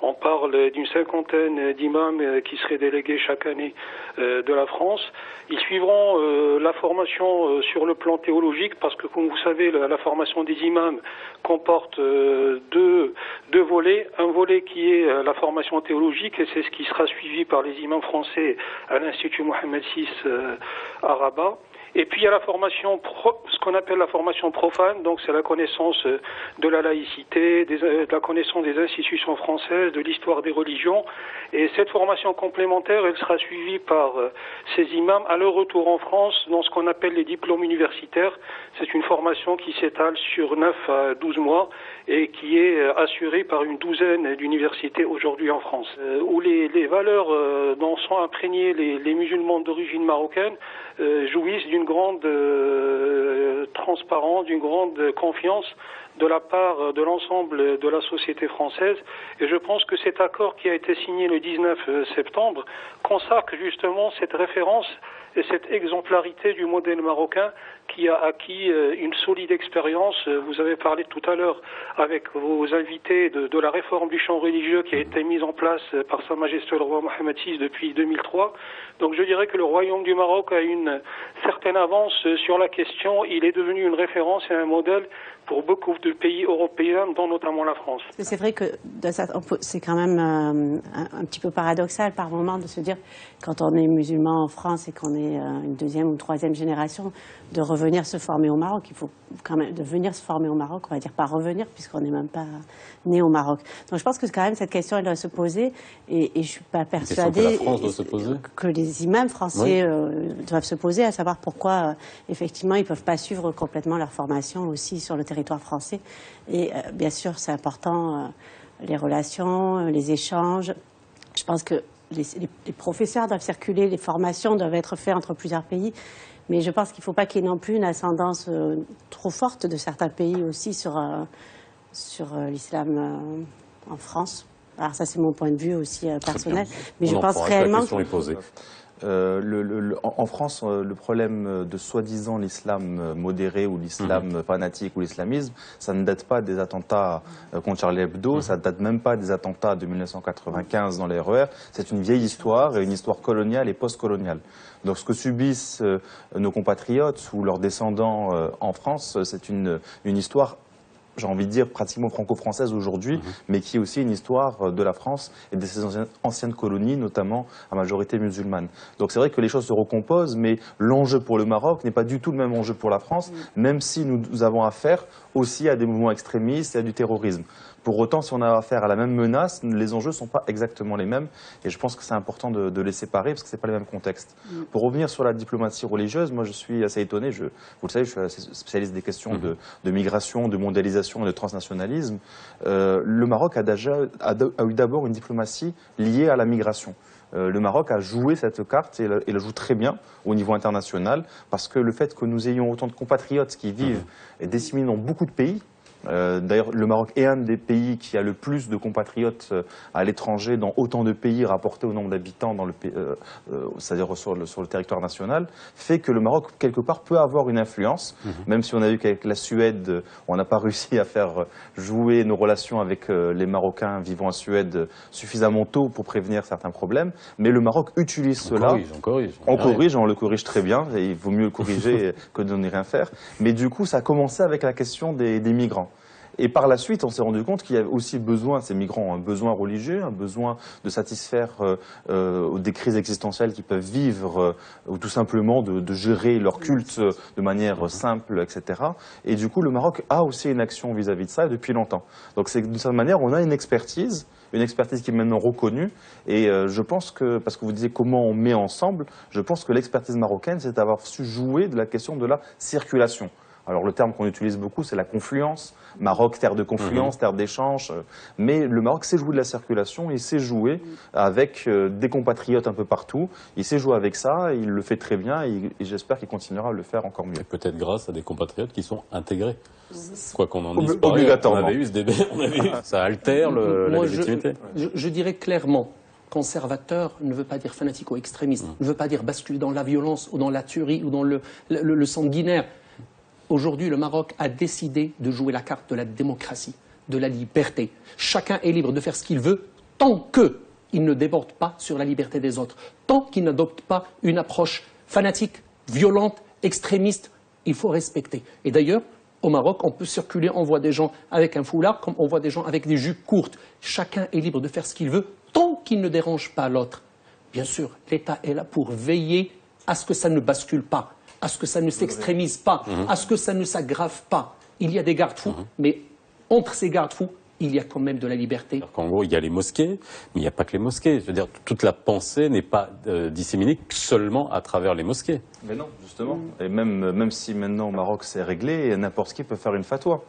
On parle d'une cinquantaine d'imams qui seraient délégués chaque année de la France. Ils suivront la formation sur le plan théologique parce que, comme vous savez, la formation des imams comporte deux volets. Un volet qui est la formation théologique et c'est ce qui sera suivi par les imams français à l'Institut Mohammed VI à Rabat. Et puis il y a la formation, ce qu'on appelle la formation profane, donc c'est la connaissance de la laïcité, de la connaissance des institutions françaises, de l'histoire des religions. Et cette formation complémentaire, elle sera suivie par ces imams à leur retour en France dans ce qu'on appelle les diplômes universitaires. C'est une formation qui s'étale sur 9 à 12 mois et qui est assurée par une douzaine d'universités aujourd'hui en France, où les valeurs dont sont imprégnés les musulmans d'origine marocaine jouissent d'une grande transparence, d'une grande confiance de la part de l'ensemble de la société française. Et je pense que cet accord qui a été signé le 19 septembre consacre justement cette référence et cette exemplarité du modèle marocain qui a acquis une solide expérience. Vous avez parlé tout à l'heure avec vos invités de la réforme du champ religieux qui a été mise en place par Sa Majesté le roi Mohammed VI depuis 2003. Donc je dirais que le Royaume du Maroc a une certaine avance sur la question. Il est devenu une référence et un modèle pour beaucoup de pays européens, dont notamment la France. C'est vrai que c'est quand même un petit peu paradoxal par moment de se dire, quand on est musulman en France et qu'on est une deuxième ou troisième génération, de revenir se former au Maroc. Il faut quand même de venir se former au Maroc, on va dire pas revenir, puisqu'on n'est même pas né au Maroc. Donc je pense que quand même cette question, elle doit se poser, et je ne suis pas persuadée que la France doit se poser. Que les imams français doivent se poser, à savoir pourquoi, effectivement, ils ne peuvent pas suivre complètement leur formation aussi sur le territoire français. Et bien sûr, c'est important, les relations, les échanges. Je pense que les professeurs doivent circuler, les formations doivent être faites entre plusieurs pays. Mais je pense qu'il ne faut pas qu'il y ait non plus une ascendance trop forte de certains pays aussi sur l'islam en France. Alors ça, c'est mon point de vue aussi personnel. Mais je pense réellement en France, le problème de soi-disant l'islam modéré ou l'islam fanatique ou l'islamisme, ça ne date pas des attentats contre Charlie Hebdo, ça ne date même pas des attentats de 1995 dans les RER. C'est une vieille histoire, et une histoire coloniale et post-coloniale. Donc ce que subissent nos compatriotes ou leurs descendants en France, c'est une histoire, j'ai envie de dire, pratiquement franco-française aujourd'hui, mais qui est aussi une histoire de la France et de ses anciennes colonies, notamment à majorité musulmane. Donc c'est vrai que les choses se recomposent, mais l'enjeu pour le Maroc n'est pas du tout le même enjeu pour la France, même si nous avons affaire aussi à des mouvements extrémistes et à du terrorisme. Pour autant, si on a affaire à la même menace, les enjeux ne sont pas exactement les mêmes, et je pense que c'est important de les séparer, parce que ce n'est pas les mêmes contextes. Pour revenir sur la diplomatie religieuse, moi je suis assez étonné, vous le savez, je suis assez spécialiste des questions de migration, de mondialisation et de transnationalisme. Le Maroc a eu d'abord une diplomatie liée à la migration. Le Maroc a joué cette carte et la joue très bien au niveau international, parce que le fait que nous ayons autant de compatriotes qui vivent et disséminés dans beaucoup de pays, D'ailleurs, le Maroc est un des pays qui a le plus de compatriotes à l'étranger dans autant de pays rapportés au nombre d'habitants, c'est-à-dire sur le territoire national, fait que le Maroc, quelque part, peut avoir une influence, même si on a vu qu'avec la Suède, on n'a pas réussi à faire jouer nos relations avec les Marocains vivant en Suède suffisamment tôt pour prévenir certains problèmes. Mais le Maroc utilise cela. On le corrige très bien, et il vaut mieux le corriger que de ne rien faire. Mais du coup, ça a commencé avec la question des migrants. Et par la suite, on s'est rendu compte qu'il y avait aussi besoin, ces migrants ont un besoin religieux, un besoin de satisfaire des crises existentielles qu'ils peuvent vivre, ou tout simplement de gérer leur culte de manière simple, etc. Et du coup, le Maroc a aussi une action vis-à-vis de ça depuis longtemps. Donc d'une certaine manière, on a une expertise qui est maintenant reconnue. Et je pense que, parce que vous disiez comment on met ensemble, je pense que l'expertise marocaine, c'est d'avoir su jouer de la question de la circulation. Alors le terme qu'on utilise beaucoup, c'est la confluence. Maroc, terre de confluence, terre d'échange. Mais le Maroc sait jouer de la circulation, il sait jouer avec des compatriotes un peu partout. Il sait jouer avec ça, il le fait très bien et j'espère qu'il continuera à le faire encore mieux. Peut-être grâce à des compatriotes qui sont intégrés. Quoi qu'on en dise, obligatoirement. On avait eu ce débat, ça altère la légitimité. Je dirais clairement, conservateur ne veut pas dire fanatico-extrémiste, ne veut pas dire basculer dans la violence ou dans la tuerie ou dans le sanguinaire. Aujourd'hui, le Maroc a décidé de jouer la carte de la démocratie, de la liberté. Chacun est libre de faire ce qu'il veut tant qu'il ne déborde pas sur la liberté des autres, tant qu'il n'adopte pas une approche fanatique, violente, extrémiste. Il faut respecter. Et d'ailleurs, au Maroc, on peut circuler, on voit des gens avec un foulard comme on voit des gens avec des jupes courtes. Chacun est libre de faire ce qu'il veut tant qu'il ne dérange pas l'autre. Bien sûr, l'État est là pour veiller à ce que ça ne bascule pas, à ce que ça ne s'extrémise pas, à ce que ça ne s'aggrave pas. Il y a des garde-fous, mais entre ces garde-fous, il y a quand même de la liberté. En gros, il y a les mosquées, mais il n'y a pas que les mosquées. Je veux dire, toute la pensée n'est pas disséminée seulement à travers les mosquées. Mais non, justement. Et même si maintenant au Maroc c'est réglé, n'importe qui peut faire une fatwa.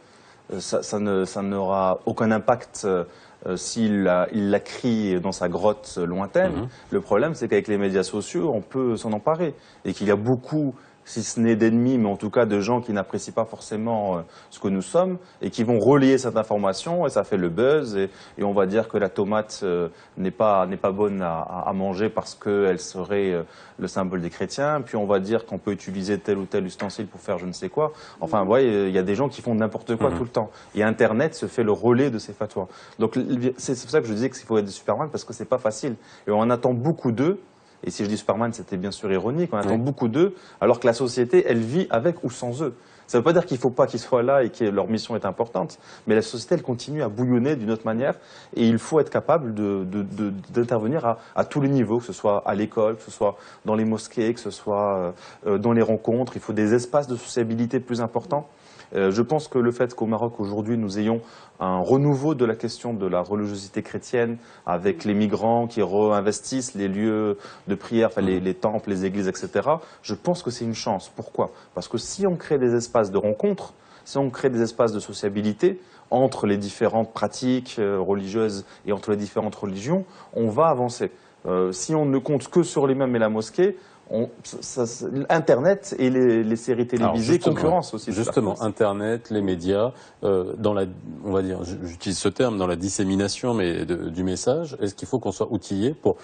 Ça n'aura aucun impact s'il la crie dans sa grotte lointaine. Le problème, c'est qu'avec les médias sociaux, on peut s'en emparer. Et qu'il y a beaucoup, si ce n'est d'ennemis, mais en tout cas de gens qui n'apprécient pas forcément ce que nous sommes et qui vont relayer cette information et ça fait le buzz et on va dire que la tomate n'est pas bonne à manger parce qu'elle serait le symbole des chrétiens, puis on va dire qu'on peut utiliser tel ou tel ustensile pour faire je ne sais quoi. Enfin, vous voyez, il y a des gens qui font n'importe quoi tout le temps. Et Internet se fait le relais de ces fatwas. Donc c'est pour ça que je disais qu'il faut être des Superman parce que c'est pas facile. Et on attend beaucoup d'eux. Et si je dis Superman, c'était bien sûr ironique, on attend beaucoup d'eux, alors que la société, elle vit avec ou sans eux. Ça ne veut pas dire qu'il ne faut pas qu'ils soient là et que leur mission est importante, mais la société, elle continue à bouillonner d'une autre manière, et il faut être capable d'intervenir à tous les niveaux, que ce soit à l'école, que ce soit dans les mosquées, que ce soit dans les rencontres. Il faut des espaces de sociabilité plus importants. Je pense que le fait qu'au Maroc, aujourd'hui, nous ayons un renouveau de la question de la religiosité chrétienne avec les migrants qui réinvestissent les lieux de prière, enfin les temples, les églises, etc., je pense que c'est une chance. Pourquoi? Parce que si on crée des espaces de rencontre, si on crée des espaces de sociabilité entre les différentes pratiques religieuses et entre les différentes religions, on va avancer. Si on ne compte que sur l'imam et la mosquée, Internet et les séries télévisées concurrencent aussi. Justement, Internet, les médias, on va dire, j'utilise ce terme, dans la dissémination du message, est-ce qu'il faut qu'on soit outillé pour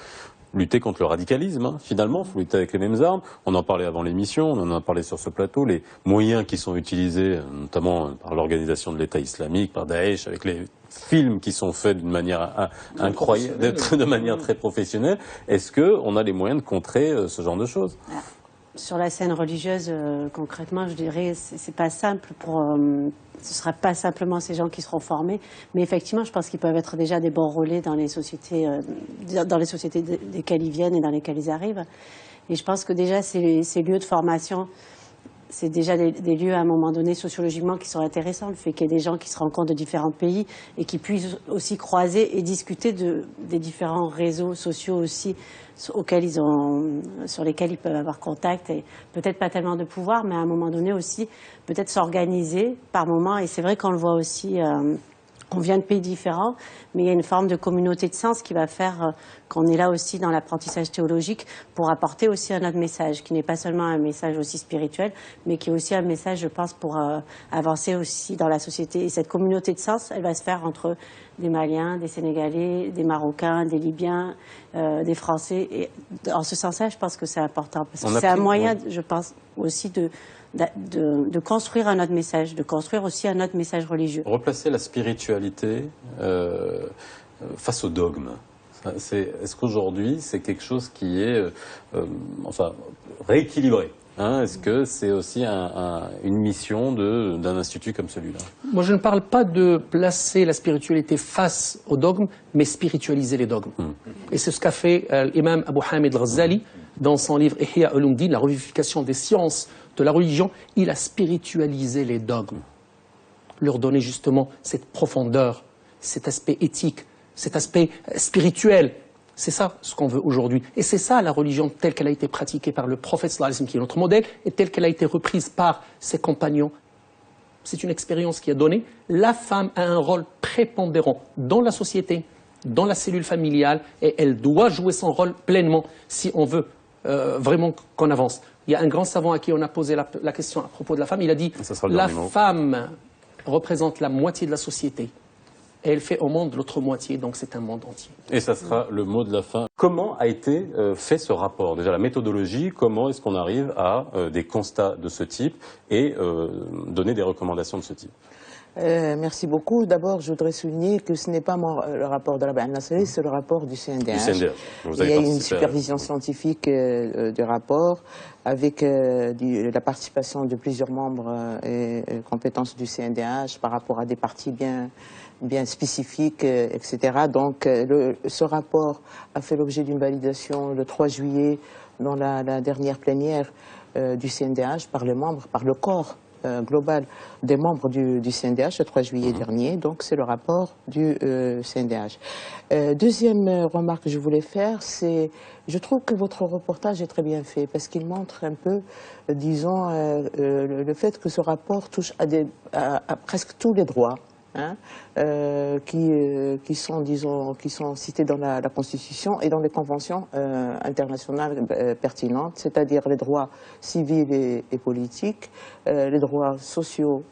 lutter contre le radicalisme, finalement, il faut lutter avec les mêmes armes. On en parlait avant l'émission, on en a parlé sur ce plateau, les moyens qui sont utilisés, notamment par l'organisation de l'État islamique, par Daesh, avec les films qui sont faits d'une manière incroyable, de manière très professionnelle. Est-ce qu'on a les moyens de contrer ce genre de choses? Sur la scène religieuse, concrètement, je dirais, c'est pas simple ce ne sera pas simplement ces gens qui seront formés, mais effectivement, je pense qu'ils peuvent être déjà des bons relais dans les sociétés desquelles ils viennent et dans lesquelles ils arrivent. Et je pense que déjà, ces lieux de formation, c'est déjà des lieux, à un moment donné, sociologiquement, qui sont intéressants. Le fait qu'il y ait des gens qui se rencontrent de différents pays et qui puissent aussi croiser et discuter des différents réseaux sociaux aussi sur lesquels ils peuvent avoir contact. Et peut-être pas tellement de pouvoir, mais à un moment donné aussi, peut-être s'organiser par moment. Et c'est vrai qu'on le voit aussi qu'on vient de pays différents, mais il y a une forme de communauté de sens qui va faire qu'on est là aussi dans l'apprentissage théologique pour apporter aussi un autre message, qui n'est pas seulement un message aussi spirituel, mais qui est aussi un message, je pense, pour avancer aussi dans la société. Et cette communauté de sens, elle va se faire entre des Maliens, des Sénégalais, des Marocains, des Libyens, des Français. Et en ce sens-là, je pense que c'est important, parce que c'est un moyen, je pense, aussi de construire un autre message, de construire aussi un autre message religieux. Replacer la spiritualité face au dogme. Est-ce qu'aujourd'hui, c'est quelque chose qui est enfin, rééquilibré, hein? Est-ce que c'est aussi une mission d'un institut comme celui-là? Moi, je ne parle pas de placer la spiritualité face au dogme, mais spiritualiser les dogmes. Et c'est ce qu'a fait l'imam Abu Hamid al-Ghazali dans son livre Ihya Ulum-Din, la revivification des sciences de la religion. Il a spiritualisé les dogmes, leur donner justement cette profondeur, cet aspect éthique, cet aspect spirituel. C'est ça ce qu'on veut aujourd'hui. Et c'est ça la religion telle qu'elle a été pratiquée par le prophète sallallahu alayhi wa sallam, qui est notre modèle, et telle qu'elle a été reprise par ses compagnons. C'est une expérience qui a donné. La femme a un rôle prépondérant dans la société, dans la cellule familiale, et elle doit jouer son rôle pleinement si on veut vraiment qu'on avance. Il y a un grand savant à qui on a posé la question à propos de la femme. Il a dit « La femme représente la moitié de la société. Et elle fait au monde l'autre moitié, donc c'est un monde entier. » Et ça sera le mot de la fin. Comment a été fait ce rapport? Déjà la méthodologie, comment est-ce qu'on arrive à des constats de ce type et donner des recommandations de ce type? Merci beaucoup. D'abord, je voudrais souligner que ce n'est pas le rapport de Rabia al-Nasrallah, c'est le rapport du CNDH. Il y a une supervision scientifique du rapport avec la participation de plusieurs membres et compétences du CNDH par rapport à des parties bien spécifiques, etc. Donc, ce rapport a fait l'objet d'une validation le 3 juillet dans la dernière plénière du CNDH par les membres, par le corps global des membres du CNDH le 3 juillet dernier. Donc, c'est le rapport du CNDH. Deuxième remarque que je voulais faire, c'est je trouve que votre reportage est très bien fait parce qu'il montre un peu, disons, le fait que ce rapport touche à presque tous les droits. Hein, qui sont cités dans la Constitution et dans les conventions internationales pertinentes, c'est-à-dire les droits civils et politiques, les droits sociaux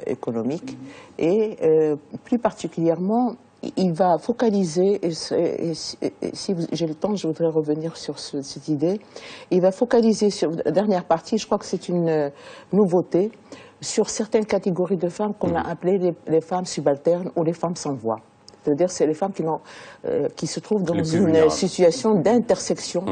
économiques et plus particulièrement il va focaliser, et si j'ai le temps, je voudrais revenir sur cette idée, il va focaliser sur la dernière partie, je crois que c'est une nouveauté, sur certaines catégories de femmes qu'on a appelées les femmes subalternes ou les femmes sans voix. C'est-à-dire c'est les femmes qui se trouvent dans une situation d'intersection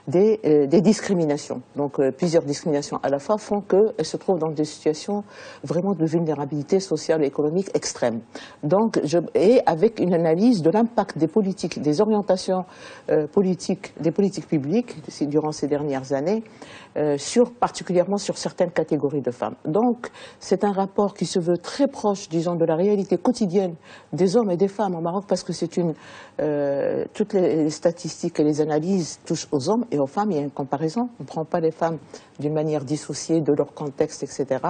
des discriminations. Donc plusieurs discriminations à la fois font qu'elles se trouvent dans des situations vraiment de vulnérabilité sociale et économique extrême. Donc, et avec une analyse de l'impact des politiques, des orientations politiques, des politiques publiques durant ces dernières années, particulièrement sur certaines catégories de femmes. Donc, c'est un rapport qui se veut très proche, disons, de la réalité quotidienne des hommes et des femmes au Maroc, parce que c'est toutes les statistiques et les analyses touchent aux hommes et aux femmes. Il y a une comparaison. On ne prend pas les femmes d'une manière dissociée de leur contexte, etc.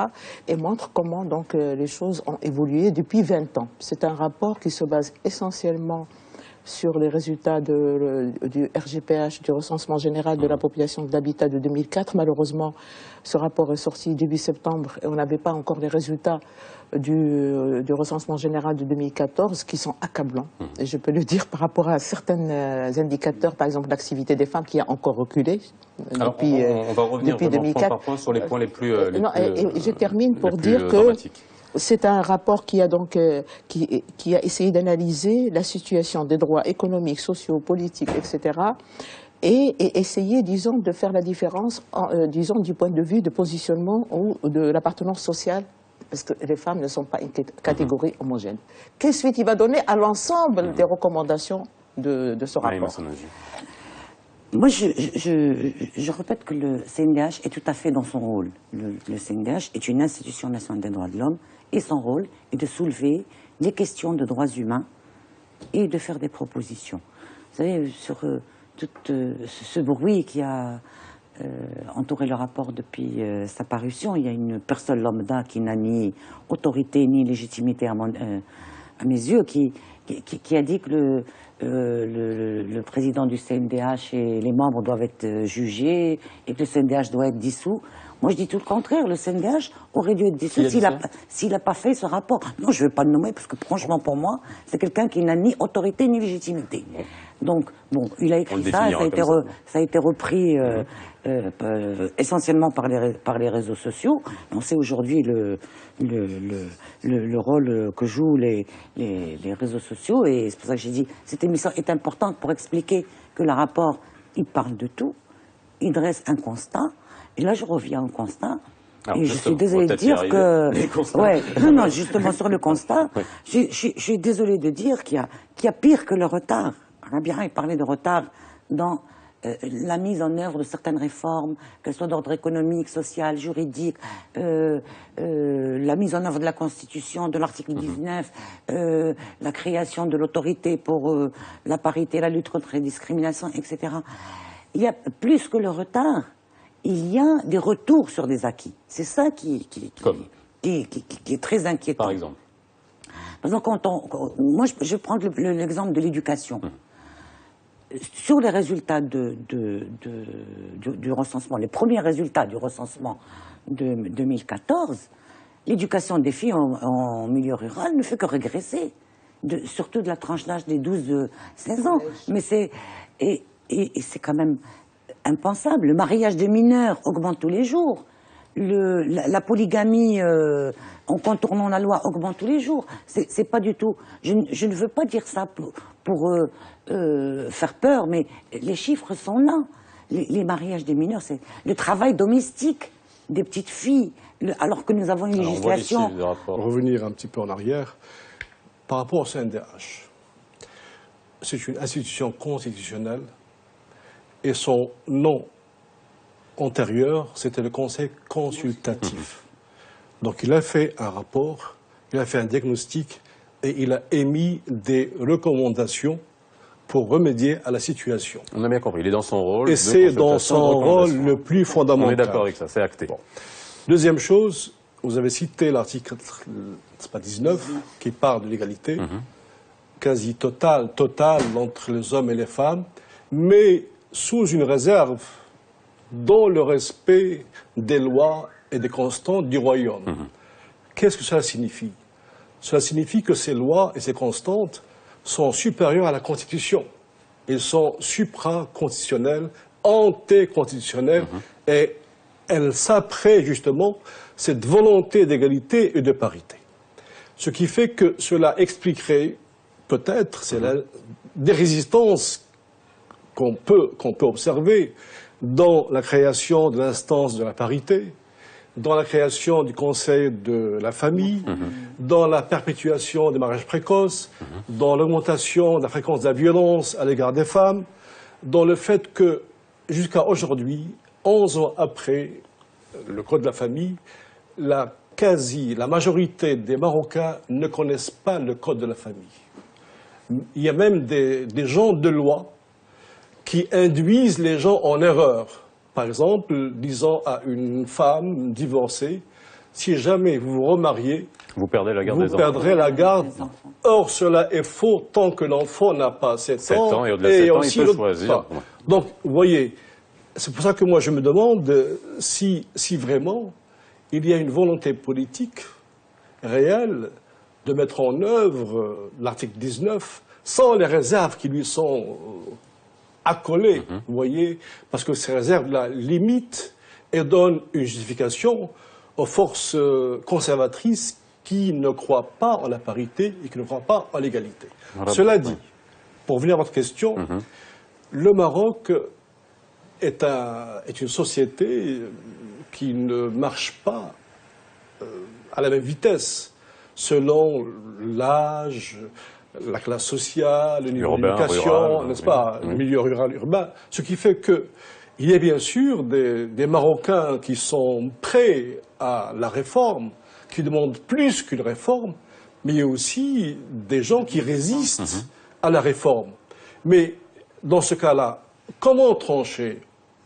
et montre comment donc les choses ont évolué depuis 20 ans. C'est un rapport qui se base essentiellement sur les résultats du RGPH, du recensement général de la population d'habitat de 2004. Malheureusement, ce rapport est sorti début septembre et on n'avait pas encore les résultats du recensement général de 2014 qui sont accablants. Et je peux le dire par rapport à certains indicateurs, par exemple l'activité des femmes qui a encore reculé depuis, on va revenir depuis 2004. Point par point sur les points les plus je termine pour dire que c'est un rapport qui a donc qui a essayé d'analyser la situation des droits économiques, sociaux, politiques, etc. Et essayer, disons, de faire la différence, disons, du point de vue de positionnement ou de l'appartenance sociale, parce que les femmes ne sont pas une catégorie homogène. Quelle suite il va donner à l'ensemble des recommandations de ce rapport? Moi, je répète que le CNDH est tout à fait dans son rôle. Le CNDH est une institution nationale des droits de l'homme et son rôle est de soulever les questions de droits humains et de faire des propositions. Vous savez, sur tout ce bruit qui a entouré le rapport depuis sa parution, il y a une personne lambda qui n'a ni autorité ni légitimité à à mes yeux, qui a dit que le président du CNDH et les membres doivent être jugés et que le CNDH doit être dissous. Moi, je dis tout le contraire. Le CNDH aurait dû être dissous s'il n'a pas fait ce rapport. Non, je ne vais pas le nommer parce que franchement, pour moi, c'est quelqu'un qui n'a ni autorité ni légitimité. Donc, bon, il a écrit ça, ça a été repris essentiellement par les réseaux sociaux. On sait aujourd'hui le rôle que jouent les réseaux sociaux, et c'est pour ça que j'ai dit cette émission est importante pour expliquer que le rapport, il parle de tout, il dresse un constat, et là je reviens au constat. Alors, et je suis désolée de dire que... Ouais, non, justement sur le constat, je suis désolée de dire qu'il y a pire que le retard. Rabia parlait de retard dans la mise en œuvre de certaines réformes, qu'elles soient d'ordre économique, social, juridique, la mise en œuvre de la Constitution, de l'article 19, la création de l'autorité pour la parité, la lutte contre les discriminations, etc. Il y a plus que le retard, il y a des retours sur des acquis. C'est ça qui est très inquiétant. Par exemple. Par exemple, moi, je vais prendre l'exemple de l'éducation. Sur les résultats du recensement, les premiers résultats du recensement de 2014, l'éducation des filles en milieu rural ne fait que régresser, surtout de la tranche d'âge des 12-16 ans. Mais c'est quand même impensable. Le mariage des mineurs augmente tous les jours. La polygamie, en contournant la loi, augmente tous les jours. C'est pas du tout... Je ne veux pas dire ça pour faire peur, mais les chiffres sont là. Les mariages des mineurs, c'est le travail domestique des petites filles, alors que nous avons une législation... Revenir un petit peu en arrière, par rapport au CNDH, c'est une institution constitutionnelle et son nom antérieur, c'était le Conseil consultatif. Donc il a fait un rapport, il a fait un diagnostic et il a émis des recommandations pour remédier à la situation. On a bien compris, il est dans son rôle. Et c'est dans son rôle le plus fondamental. On est d'accord avec ça, c'est acté. Bon. Deuxième chose, vous avez cité l'article 19 qui parle de l'égalité, quasi totale entre les hommes et les femmes, mais sous une réserve dans le respect des lois et des constantes du royaume. Qu'est-ce que cela signifie? Cela signifie que ces lois et ces constantes sont supérieures à la Constitution. Elles sont supraconstitutionnelles, antéconstitutionnelles, et elles s'apprêtent justement cette volonté d'égalité et de parité. Ce qui fait que cela expliquerait peut-être des résistances qu'on peut observer dans la création de l'instance de la parité, dans la création du conseil de la famille, dans la perpétuation des mariages précoces, dans l'augmentation de la fréquence de la violence à l'égard des femmes, dans le fait que, jusqu'à aujourd'hui, 11 ans après le Code de la famille, la majorité des Marocains ne connaissent pas le Code de la famille. Il y a même des gens de loi qui induisent les gens en erreur. Par exemple, disant à une femme divorcée, si jamais vous vous remariez, vous perdrez la garde des enfants. Vous perdrez la garde. Or, cela est faux tant que l'enfant n'a pas 7 ans. Et au-delà de 7 ans, il peut choisir. Donc, vous voyez, c'est pour ça que moi je me demande si vraiment il y a une volonté politique réelle de mettre en œuvre l'article 19 sans les réserves qui lui sont accolées, vous voyez, parce que ces réserves-là limitent et donnent une justification aux forces conservatrices qui ne croient pas en la parité et qui ne croient pas en l'égalité. Cela dit, pour venir à votre question, le Maroc est une société qui ne marche pas à la même vitesse selon l'âge, la classe sociale, le niveau d'éducation, n'est-ce pas, le milieu rural, urbain, ce qui fait que il y a bien sûr des Marocains qui sont prêts à la réforme, qui demandent plus qu'une réforme, mais il y a aussi des gens qui résistent à la réforme. Mais dans ce cas-là, comment trancher?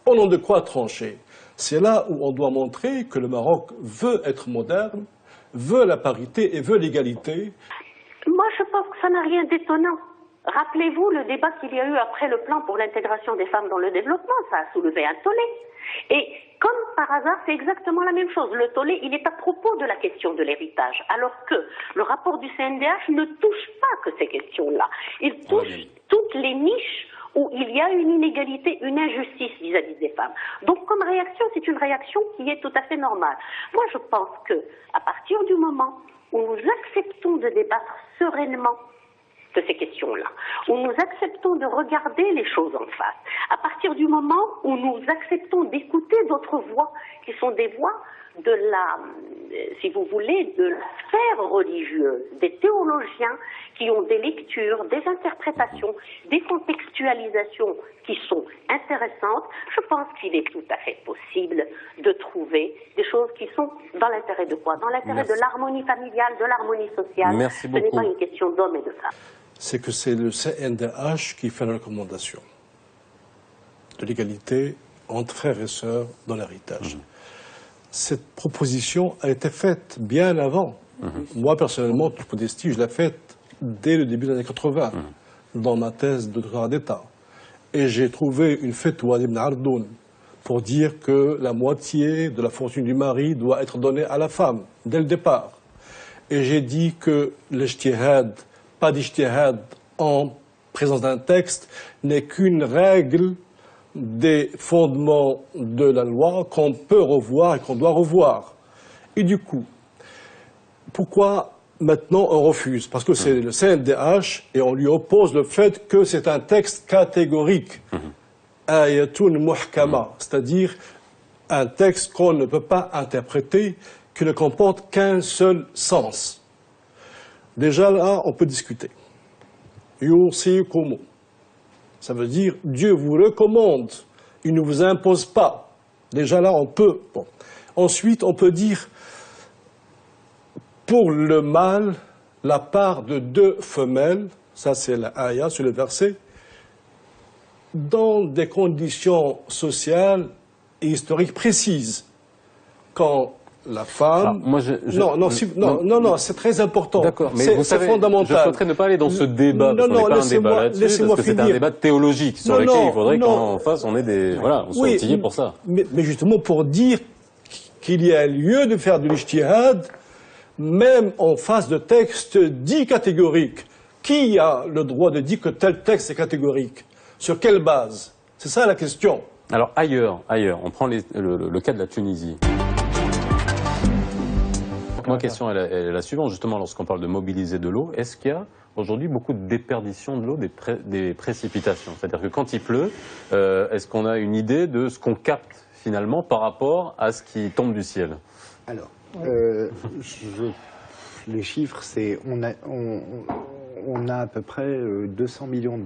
Au nom de quoi trancher? C'est là où on doit montrer que le Maroc veut être moderne, veut la parité et veut l'égalité. Moi, je pense que ça n'a rien d'étonnant. Rappelez-vous le débat qu'il y a eu après le plan pour l'intégration des femmes dans le développement, ça a soulevé un tollé. Et comme par hasard, c'est exactement la même chose. Le tollé, il est à propos de la question de l'héritage, alors que le rapport du CNDH ne touche pas que ces questions-là. Il touche toutes les niches où il y a une inégalité, une injustice vis-à-vis des femmes. Donc comme réaction, c'est une réaction qui est tout à fait normale. Moi, je pense que à partir du moment où nous acceptons de débattre sereinement de ces questions-là, où nous acceptons de regarder les choses en face, à partir du moment où nous acceptons d'écouter d'autres voix, qui sont des voix de la, si vous voulez, de la sphère religieuse, des théologiens qui ont des lectures, des interprétations, des contextualisations qui sont intéressantes, je pense qu'il est tout à fait possible de trouver des choses qui sont dans l'intérêt de quoi? Dans l'intérêt de l'harmonie familiale, de l'harmonie sociale. Merci beaucoup. Ce n'est pas une question d'hommes et de femmes. C'est que c'est le CNDH qui fait la recommandation de l'égalité entre frères et sœurs dans l'héritage. Cette proposition a été faite bien avant. Moi, personnellement, toute modestie, je l'ai faite dès le début des années 80, dans ma thèse de doctorat d'État. Et j'ai trouvé une fatwa d'Ibn Ardoun pour dire que la moitié de la fortune du mari doit être donnée à la femme, dès le départ. Et j'ai dit que l'ijtihad, pas d'ijtihad en présence d'un texte, n'est qu'une règle des fondements de la loi qu'on peut revoir et qu'on doit revoir. Et du coup, pourquoi maintenant on refuse? Parce que c'est le CNDH et on lui oppose le fait que c'est un texte catégorique. Ayatun muhkama, c'est-à-dire un texte qu'on ne peut pas interpréter, qui ne comporte qu'un seul sens. Déjà là, on peut discuter. Yusikum. Ça veut dire Dieu vous recommande, il ne vous impose pas. Déjà là, on peut. Bon. Ensuite, on peut dire pour le mâle, la part de 2 femelles, ça c'est la ayah sur le verset, dans des conditions sociales et historiques précises. Quand la femme... Non, c'est très important. D'accord, mais vous savez, fondamental. Je souhaiterais ne pas aller dans ce débat, parce qu'on n'est pas un débat là-dessus, parce que c'est un débat théologique sur lequel il faudrait qu'en face on ait des... Voilà, on soit outillé pour ça. Mais justement pour dire qu'il y a lieu de faire de l'ijtihad, même en face de textes dits catégoriques. Qui a le droit de dire que tel texte est catégorique? Sur quelle base? C'est ça la question. Alors ailleurs, on prend le cas de la Tunisie. Ma question est la suivante, justement, lorsqu'on parle de mobiliser de l'eau, est-ce qu'il y a aujourd'hui beaucoup de déperdition de l'eau, des précipitations? C'est-à-dire que quand il pleut, est-ce qu'on a une idée de ce qu'on capte finalement par rapport à ce qui tombe du ciel? Alors, les chiffres, c'est on a à peu près 200 milliards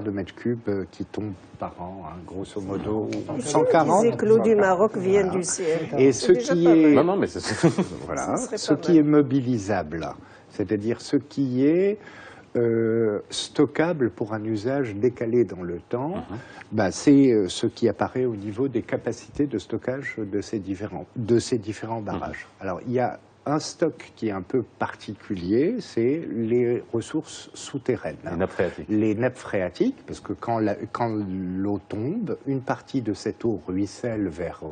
de mètres cubes qui tombent par an, hein, grosso modo. 140. Les éclos du Maroc viennent du ciel. Et ce qui est, voilà, ce qui est mobilisable, c'est-à-dire ce qui est stockable pour un usage décalé dans le temps, c'est ce qui apparaît au niveau des capacités de stockage de ces différents barrages. Alors, il y a un stock qui est un peu particulier, c'est les ressources souterraines. Les nappes phréatiques, parce que quand l'eau tombe, une partie de cette eau ruisselle vers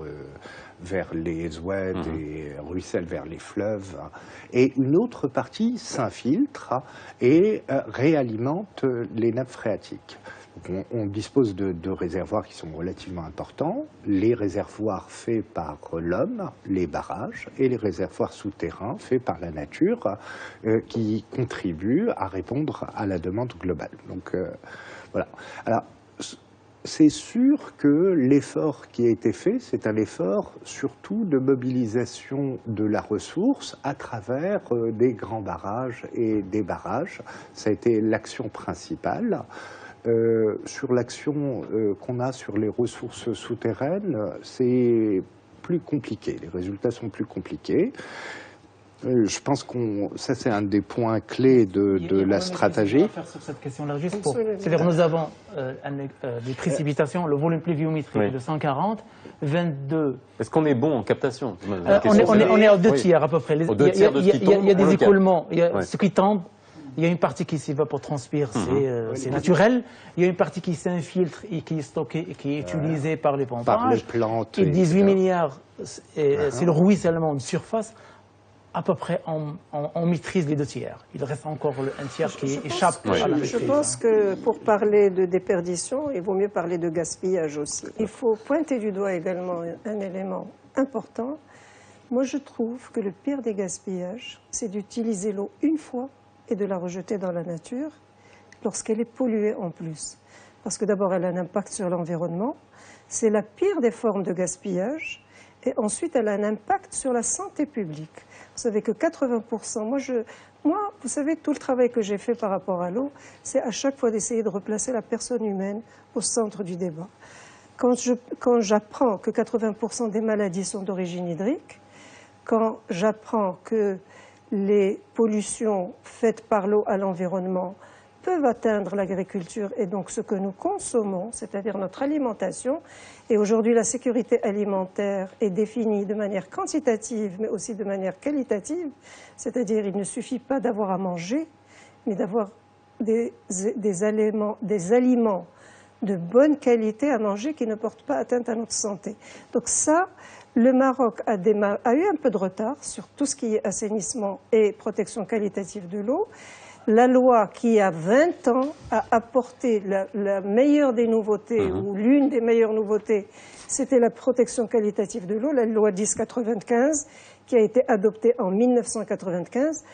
les oueds et ruisselle vers les fleuves, et une autre partie s'infiltre et réalimente les nappes phréatiques. On dispose de réservoirs qui sont relativement importants, les réservoirs faits par l'homme, les barrages, et les réservoirs souterrains faits par la nature, qui contribuent à répondre à la demande globale. Donc voilà. Alors, c'est sûr que l'effort qui a été fait, c'est un effort surtout de mobilisation de la ressource à travers des grands barrages et des barrages. Ça a été l'action principale. Sur l'action qu'on a sur les ressources souterraines, c'est plus compliqué. Les résultats sont plus compliqués. Je pense ça c'est un des points clés de la stratégie. Faire sur cette question-là, juste pour. C'est-à-dire nous avons des précipitations, le volume pluviométrique de 140, 22. Est-ce qu'on est bon en captation? On est à 2 tiers à peu près. Il y a des écoulements, ce qui tombe. Il y a une partie qui s'évapotranspire, c'est naturel. Il y a une partie qui s'infiltre et qui est stockée et qui est utilisée par les pompages. Par les plantes. Et 18 milliards, c'est le ruissellement de surface. À peu près, on maîtrise les 2/3. Il reste encore un tiers qui échappe à la maîtrise. Je pense que pour parler de déperdition, il vaut mieux parler de gaspillage aussi. Il faut pointer du doigt également un élément important. Moi, je trouve que le pire des gaspillages, c'est d'utiliser l'eau une fois et de la rejeter dans la nature lorsqu'elle est polluée en plus. Parce que d'abord, elle a un impact sur l'environnement. C'est la pire des formes de gaspillage. Et ensuite, elle a un impact sur la santé publique. Vous savez que 80%, moi, vous savez, tout le travail que j'ai fait par rapport à l'eau, c'est à chaque fois d'essayer de replacer la personne humaine au centre du débat. Quand j'apprends que 80% des maladies sont d'origine hydrique, quand j'apprends que les pollutions faites par l'eau à l'environnement peuvent atteindre l'agriculture et donc ce que nous consommons, c'est-à-dire notre alimentation. Et aujourd'hui, la sécurité alimentaire est définie de manière quantitative, mais aussi de manière qualitative. C'est-à-dire, il ne suffit pas d'avoir à manger, mais d'avoir des aliments de bonne qualité à manger qui ne portent pas atteinte à notre santé. Donc ça, le Maroc a eu un peu de retard sur tout ce qui est assainissement et protection qualitative de l'eau. La loi qui, a 20 ans, a apporté la meilleure des nouveautés, ou l'une des meilleures nouveautés, c'était la protection qualitative de l'eau, la loi 1095, qui a été adoptée en 1995.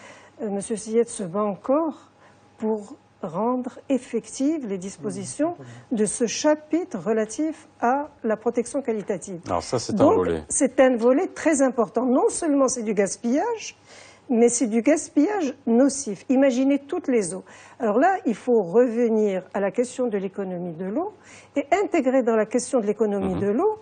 Monsieur Sieyès se bat encore pour rendre effectives les dispositions de ce chapitre relatif à la protection qualitative. Alors ça, c'est un volet. C'est un volet très important. Non seulement c'est du gaspillage, mais c'est du gaspillage nocif. Imaginez toutes les eaux. Alors là, il faut revenir à la question de l'économie de l'eau et intégrer dans la question de l'économie de l'eau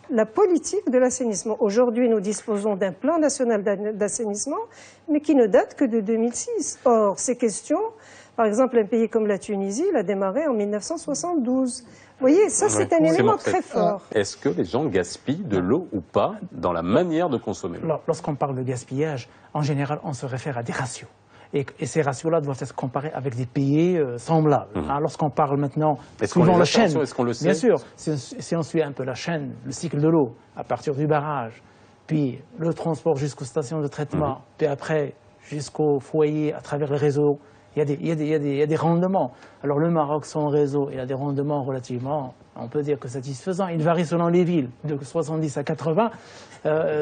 la politique de l'assainissement. Aujourd'hui, nous disposons d'un plan national d'assainissement, mais qui ne date que de 2006. Or, ces questions, par exemple, un pays comme la Tunisie l'a démarré en 1972. Vous voyez, ça c'est un élément très fort. Est-ce que les gens gaspillent de l'eau ou pas dans la manière de consommer l'eau? Lorsqu'on parle de gaspillage, en général, on se réfère à des ratios. Et ces ratios-là doivent être comparés avec des pays semblables. Lorsqu'on parle maintenant, suivant la chaîne, est-ce qu'on le sait? Bien sûr, si on suit un peu la chaîne, le cycle de l'eau, à partir du barrage, puis le transport jusqu'aux stations de traitement, puis après jusqu'au foyer à travers le réseau, il y a des rendements. Alors le Maroc, son réseau, il a des rendements relativement, on peut dire que satisfaisants. Il varie selon les villes, de 70 à 80.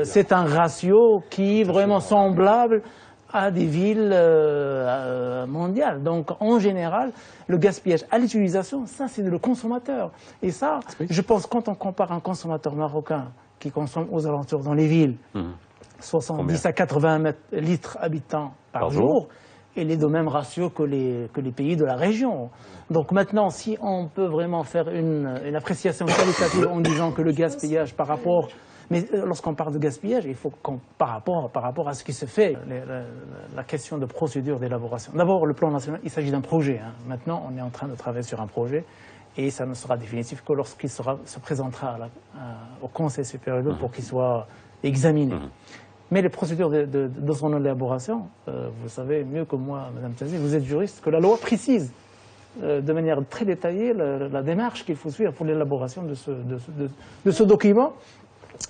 C'est un ratio qui est vraiment semblable à des villes mondiales. Donc en général, le gaspillage à l'utilisation, ça c'est le consommateur. Et ça, je pense quand on compare un consommateur marocain qui consomme aux alentours dans les villes, 70 à 80 litres habitants par jour, il est de même ratio que les pays de la région. Donc maintenant, si on peut vraiment faire une appréciation qualitative en disant que le gaspillage par rapport... Mais lorsqu'on parle de gaspillage, il faut qu'on par rapport à ce qui se fait, la question de procédure d'élaboration. D'abord, le plan national, il s'agit d'un projet. Maintenant, on est en train de travailler sur un projet et ça ne sera définitif que lorsqu'il se présentera au Conseil supérieur de l'eau pour qu'il soit examiné. Mais les procédures de son élaboration, vous savez mieux que moi, Madame Tazi, vous êtes juriste, que la loi précise de manière très détaillée la démarche qu'il faut suivre pour l'élaboration de ce document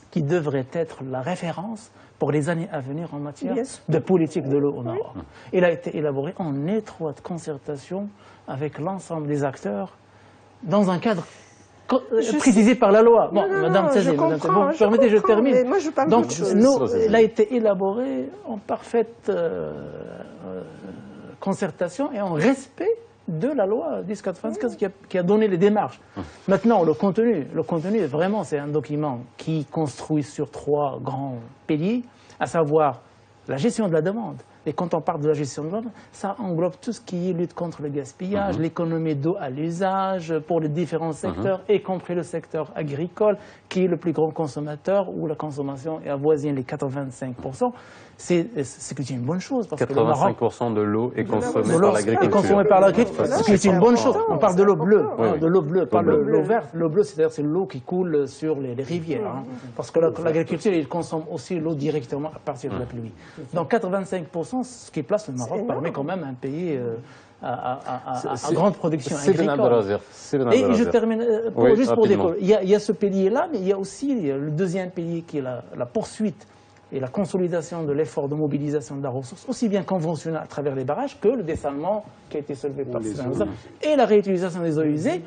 qui devrait être la référence pour les années à venir en matière de politique de l'eau au Maroc. Il a été élaboré en étroite concertation avec l'ensemble des acteurs dans un cadre précisé par la loi. Bon, Madame Tazi, vous permettez, je termine. Mais moi, je parle donc, chose. il a été élaboré en parfaite concertation et en respect de la loi 1095 qui a donné les démarches. Maintenant, le contenu, vraiment, c'est un document qui construit sur 3 grands piliers, à savoir la gestion de la demande. Et quand on parle de la gestion de la demande, ça englobe tout ce qui est lutte contre le gaspillage, l'économie d'eau à l'usage pour les différents secteurs, y compris le secteur agricole, qui est le plus grand consommateur, où la consommation avoisine les 85%. c'est une bonne chose. 85% de l'eau est consommée par l'agriculture. Est consommée par l'agriculture, ce qui est une bonne chose. On parle de l'eau bleue, de l'eau bleue, pas l'eau verte. L'eau bleue, c'est l'eau qui coule sur les rivières. Parce que l'agriculture, il consomme aussi l'eau directement à partir de la pluie. Donc 85%, ce qui place le Maroc parmi quand même un pays à grande production agricole. Et je termine, juste pour dire, il y a ce pilier-là, mais il y a aussi le deuxième pilier qui est la poursuite et la consolidation de l'effort de mobilisation de la ressource, aussi bien conventionnelle à travers les barrages que le dessalement qui a été soulevé par Sylvain, et la réutilisation des eaux usées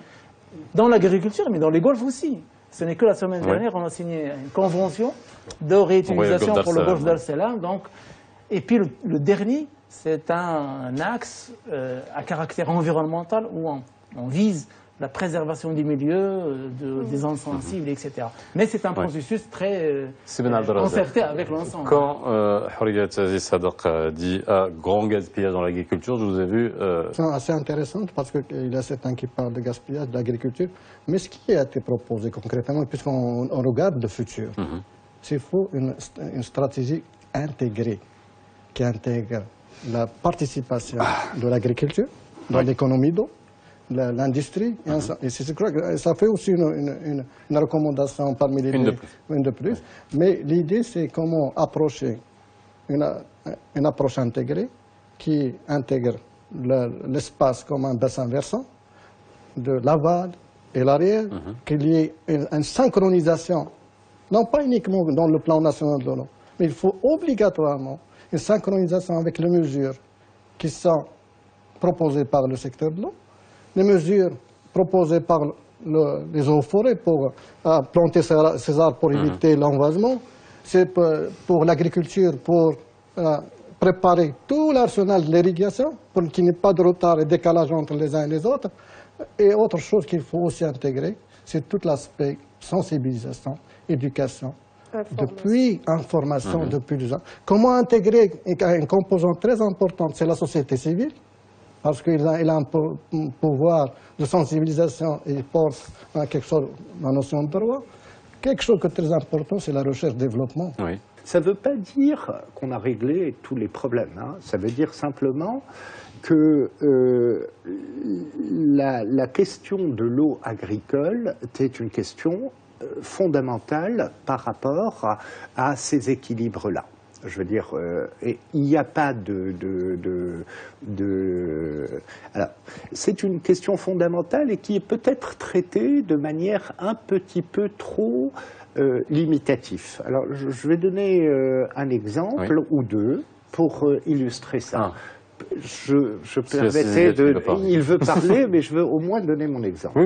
dans l'agriculture, mais dans les golfs aussi. Ce n'est que la semaine dernière, on a signé une convention de réutilisation pour le golfe d'Al-Salam. Et puis le dernier, c'est un axe à caractère environnemental où on vise la préservation des milieux, des zones sensibles, etc. Mais c'est un processus très concerté avec l'ensemble. Quand Hourigat Aziz Sadok dit grand gaspillage dans l'agriculture, je vous ai vu... C'est assez intéressant parce qu'il y a certains qui parlent de gaspillage, d'agriculture. Mais ce qui a été proposé concrètement, puisqu'on regarde le futur, c'est faut une stratégie intégrée qui intègre la participation de l'agriculture dans l'économie d'eau, l'industrie, et je crois que ça fait aussi une recommandation parmi les une de plus. Mais l'idée, c'est comment approcher une approche intégrée qui intègre l'espace comme un bassin versant, de l'aval et l'arrière, qu'il y ait une synchronisation, non pas uniquement dans le plan national de l'eau, mais il faut obligatoirement une synchronisation avec les mesures qui sont proposées par le secteur de l'eau, les mesures proposées par les eaux forêts pour planter ces arbres pour éviter l'envasement, c'est pour l'agriculture, pour préparer tout l'arsenal de l'irrigation, pour qu'il n'y ait pas de retard et décalage entre les uns et les autres. Et autre chose qu'il faut aussi intégrer, c'est tout l'aspect sensibilisation, éducation, depuis information, depuis les gens. Comment intégrer une composante très importante, c'est la société civile, parce qu'il a un pouvoir de sensibilisation et il porte quelque chose, la notion de droit. Quelque chose de très important, c'est la recherche-développement. Oui. Ça ne veut pas dire qu'on a réglé tous les problèmes. Ça veut dire simplement que la question de l'eau agricole est une question fondamentale par rapport à ces équilibres-là. Je veux dire, il n'y a pas Alors, c'est une question fondamentale et qui est peut-être traitée de manière un petit peu trop limitative. Alors, je vais donner un exemple ou deux pour illustrer ça. Je permettais de... Il veut parler, mais je veux au moins donner mon exemple.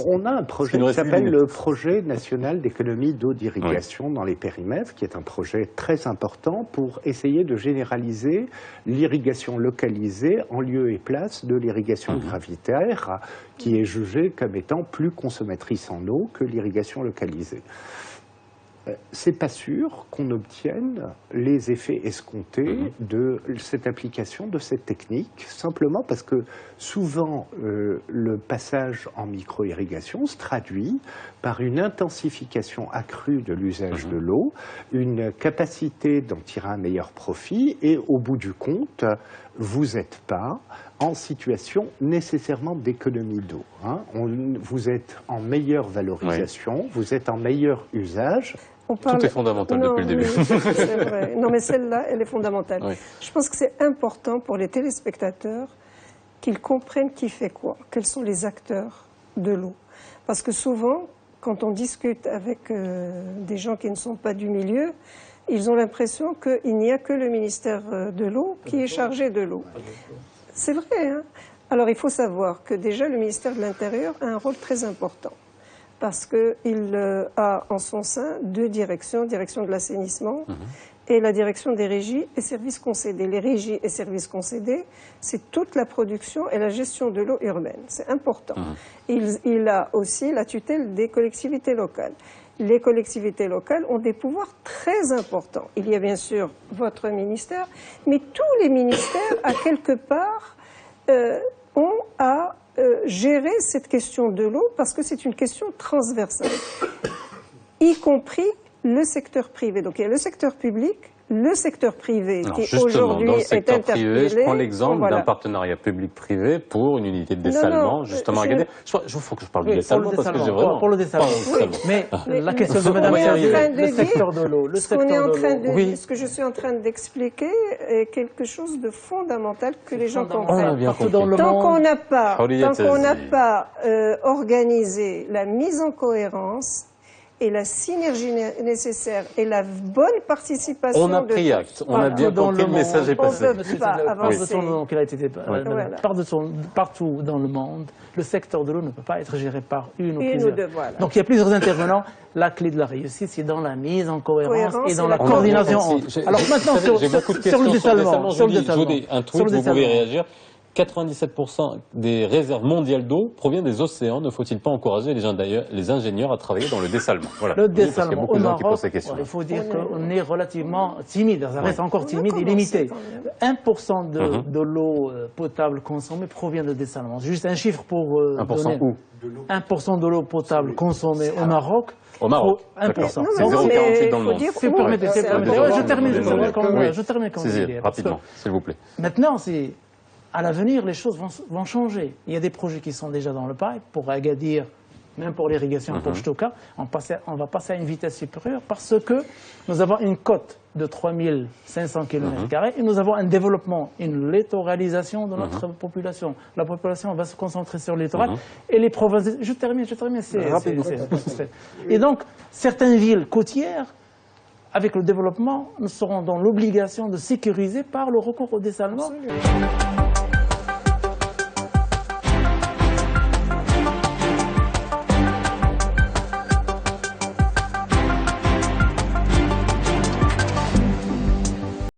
On a un projet qui s'appelle le Projet national d'économie d'eau d'irrigation dans les périmètres, qui est un projet très important pour essayer de généraliser l'irrigation localisée en lieu et place de l'irrigation gravitaire, qui est jugée comme étant plus consommatrice en eau que l'irrigation localisée. C'est pas sûr qu'on obtienne les effets escomptés de cette application, de cette technique, simplement parce que souvent le passage en micro-irrigation se traduit par une intensification accrue de l'usage de l'eau, une capacité d'en tirer un meilleur profit et au bout du compte, vous n'êtes pas en situation nécessairement d'économie d'eau. Vous êtes en meilleure valorisation, vous êtes en meilleur usage. Tout est fondamental depuis le début. C'est vrai. Non, mais celle-là, elle est fondamentale. Je pense que c'est important pour les téléspectateurs qu'ils comprennent qui fait quoi, quels sont les acteurs de l'eau. Parce que souvent, quand on discute avec des gens qui ne sont pas du milieu, ils ont l'impression qu'il n'y a que le ministère de l'eau qui est chargé de l'eau. C'est vrai, hein? Alors il faut savoir que déjà le ministère de l'Intérieur a un rôle très important parce qu'il a en son sein deux directions, direction de l'assainissement et la direction des régies et services concédés. Les régies et services concédés, c'est toute la production et la gestion de l'eau urbaine. C'est important. Il a aussi la tutelle des collectivités locales. Les collectivités locales ont des pouvoirs très importants. Il y a bien sûr votre ministère, mais tous les ministères, à quelque part, ont à gérer cette question de l'eau parce que c'est une question transversale, y compris le secteur privé. Donc il y a le secteur public, le secteur privé Alors, qui aujourd'hui dans le est secteur interpellé. privé, je prends l'exemple voilà. d'un partenariat public-privé pour une unité de dessalement, justement à Agadir. Il faut que je parle du dessalement parce que j'ai vraiment... Pour le dessalement. Mais la question de Mme Serrier, le secteur de l'eau, le secteur de l'eau. Ce que je suis en train d'expliquer est quelque chose de fondamental que les gens comprennent. Tant qu'on n'a pas organisé la mise en cohérence et la synergie nécessaire et la bonne participation. On a pris acte, on a bien compris, le message est passé. Partout dans le monde, le secteur de l'eau ne peut pas être géré par une ou plusieurs. Donc il y a plusieurs intervenants. La clé de la réussite, c'est dans la mise en cohérence et dans la coordination entre. Alors maintenant, j'ai beaucoup de questions sur le dessalement. Je vous dis un tweet, vous pouvez réagir. 97% des réserves mondiales d'eau proviennent des océans. Ne faut-il pas encourager les ingénieurs à travailler dans le dessalement? Voilà. Le dessalement au Maroc, il faut dire qu'on est relativement timide, ça reste encore timide et limité. 1% de l'eau potable consommée provient de dessalement. Juste un chiffre pour 1% où 1% de l'eau potable consommée au Maroc. Au Maroc, 1%. C'est 0,48 dans le monde. Je termine quand vous voulez. Rapidement, s'il vous plaît. Maintenant, à l'avenir, les choses vont changer. Il y a des projets qui sont déjà dans le pipe pour Agadir, même pour l'irrigation, pour Ch'touka. On va passer à une vitesse supérieure parce que nous avons une cote de 3500 km² et nous avons un développement, une littoralisation de notre population. La population va se concentrer sur le littoral et les provinces... Je termine, Et donc, certaines villes côtières, avec le développement, nous serons dans l'obligation de sécuriser par le recours au dessalement.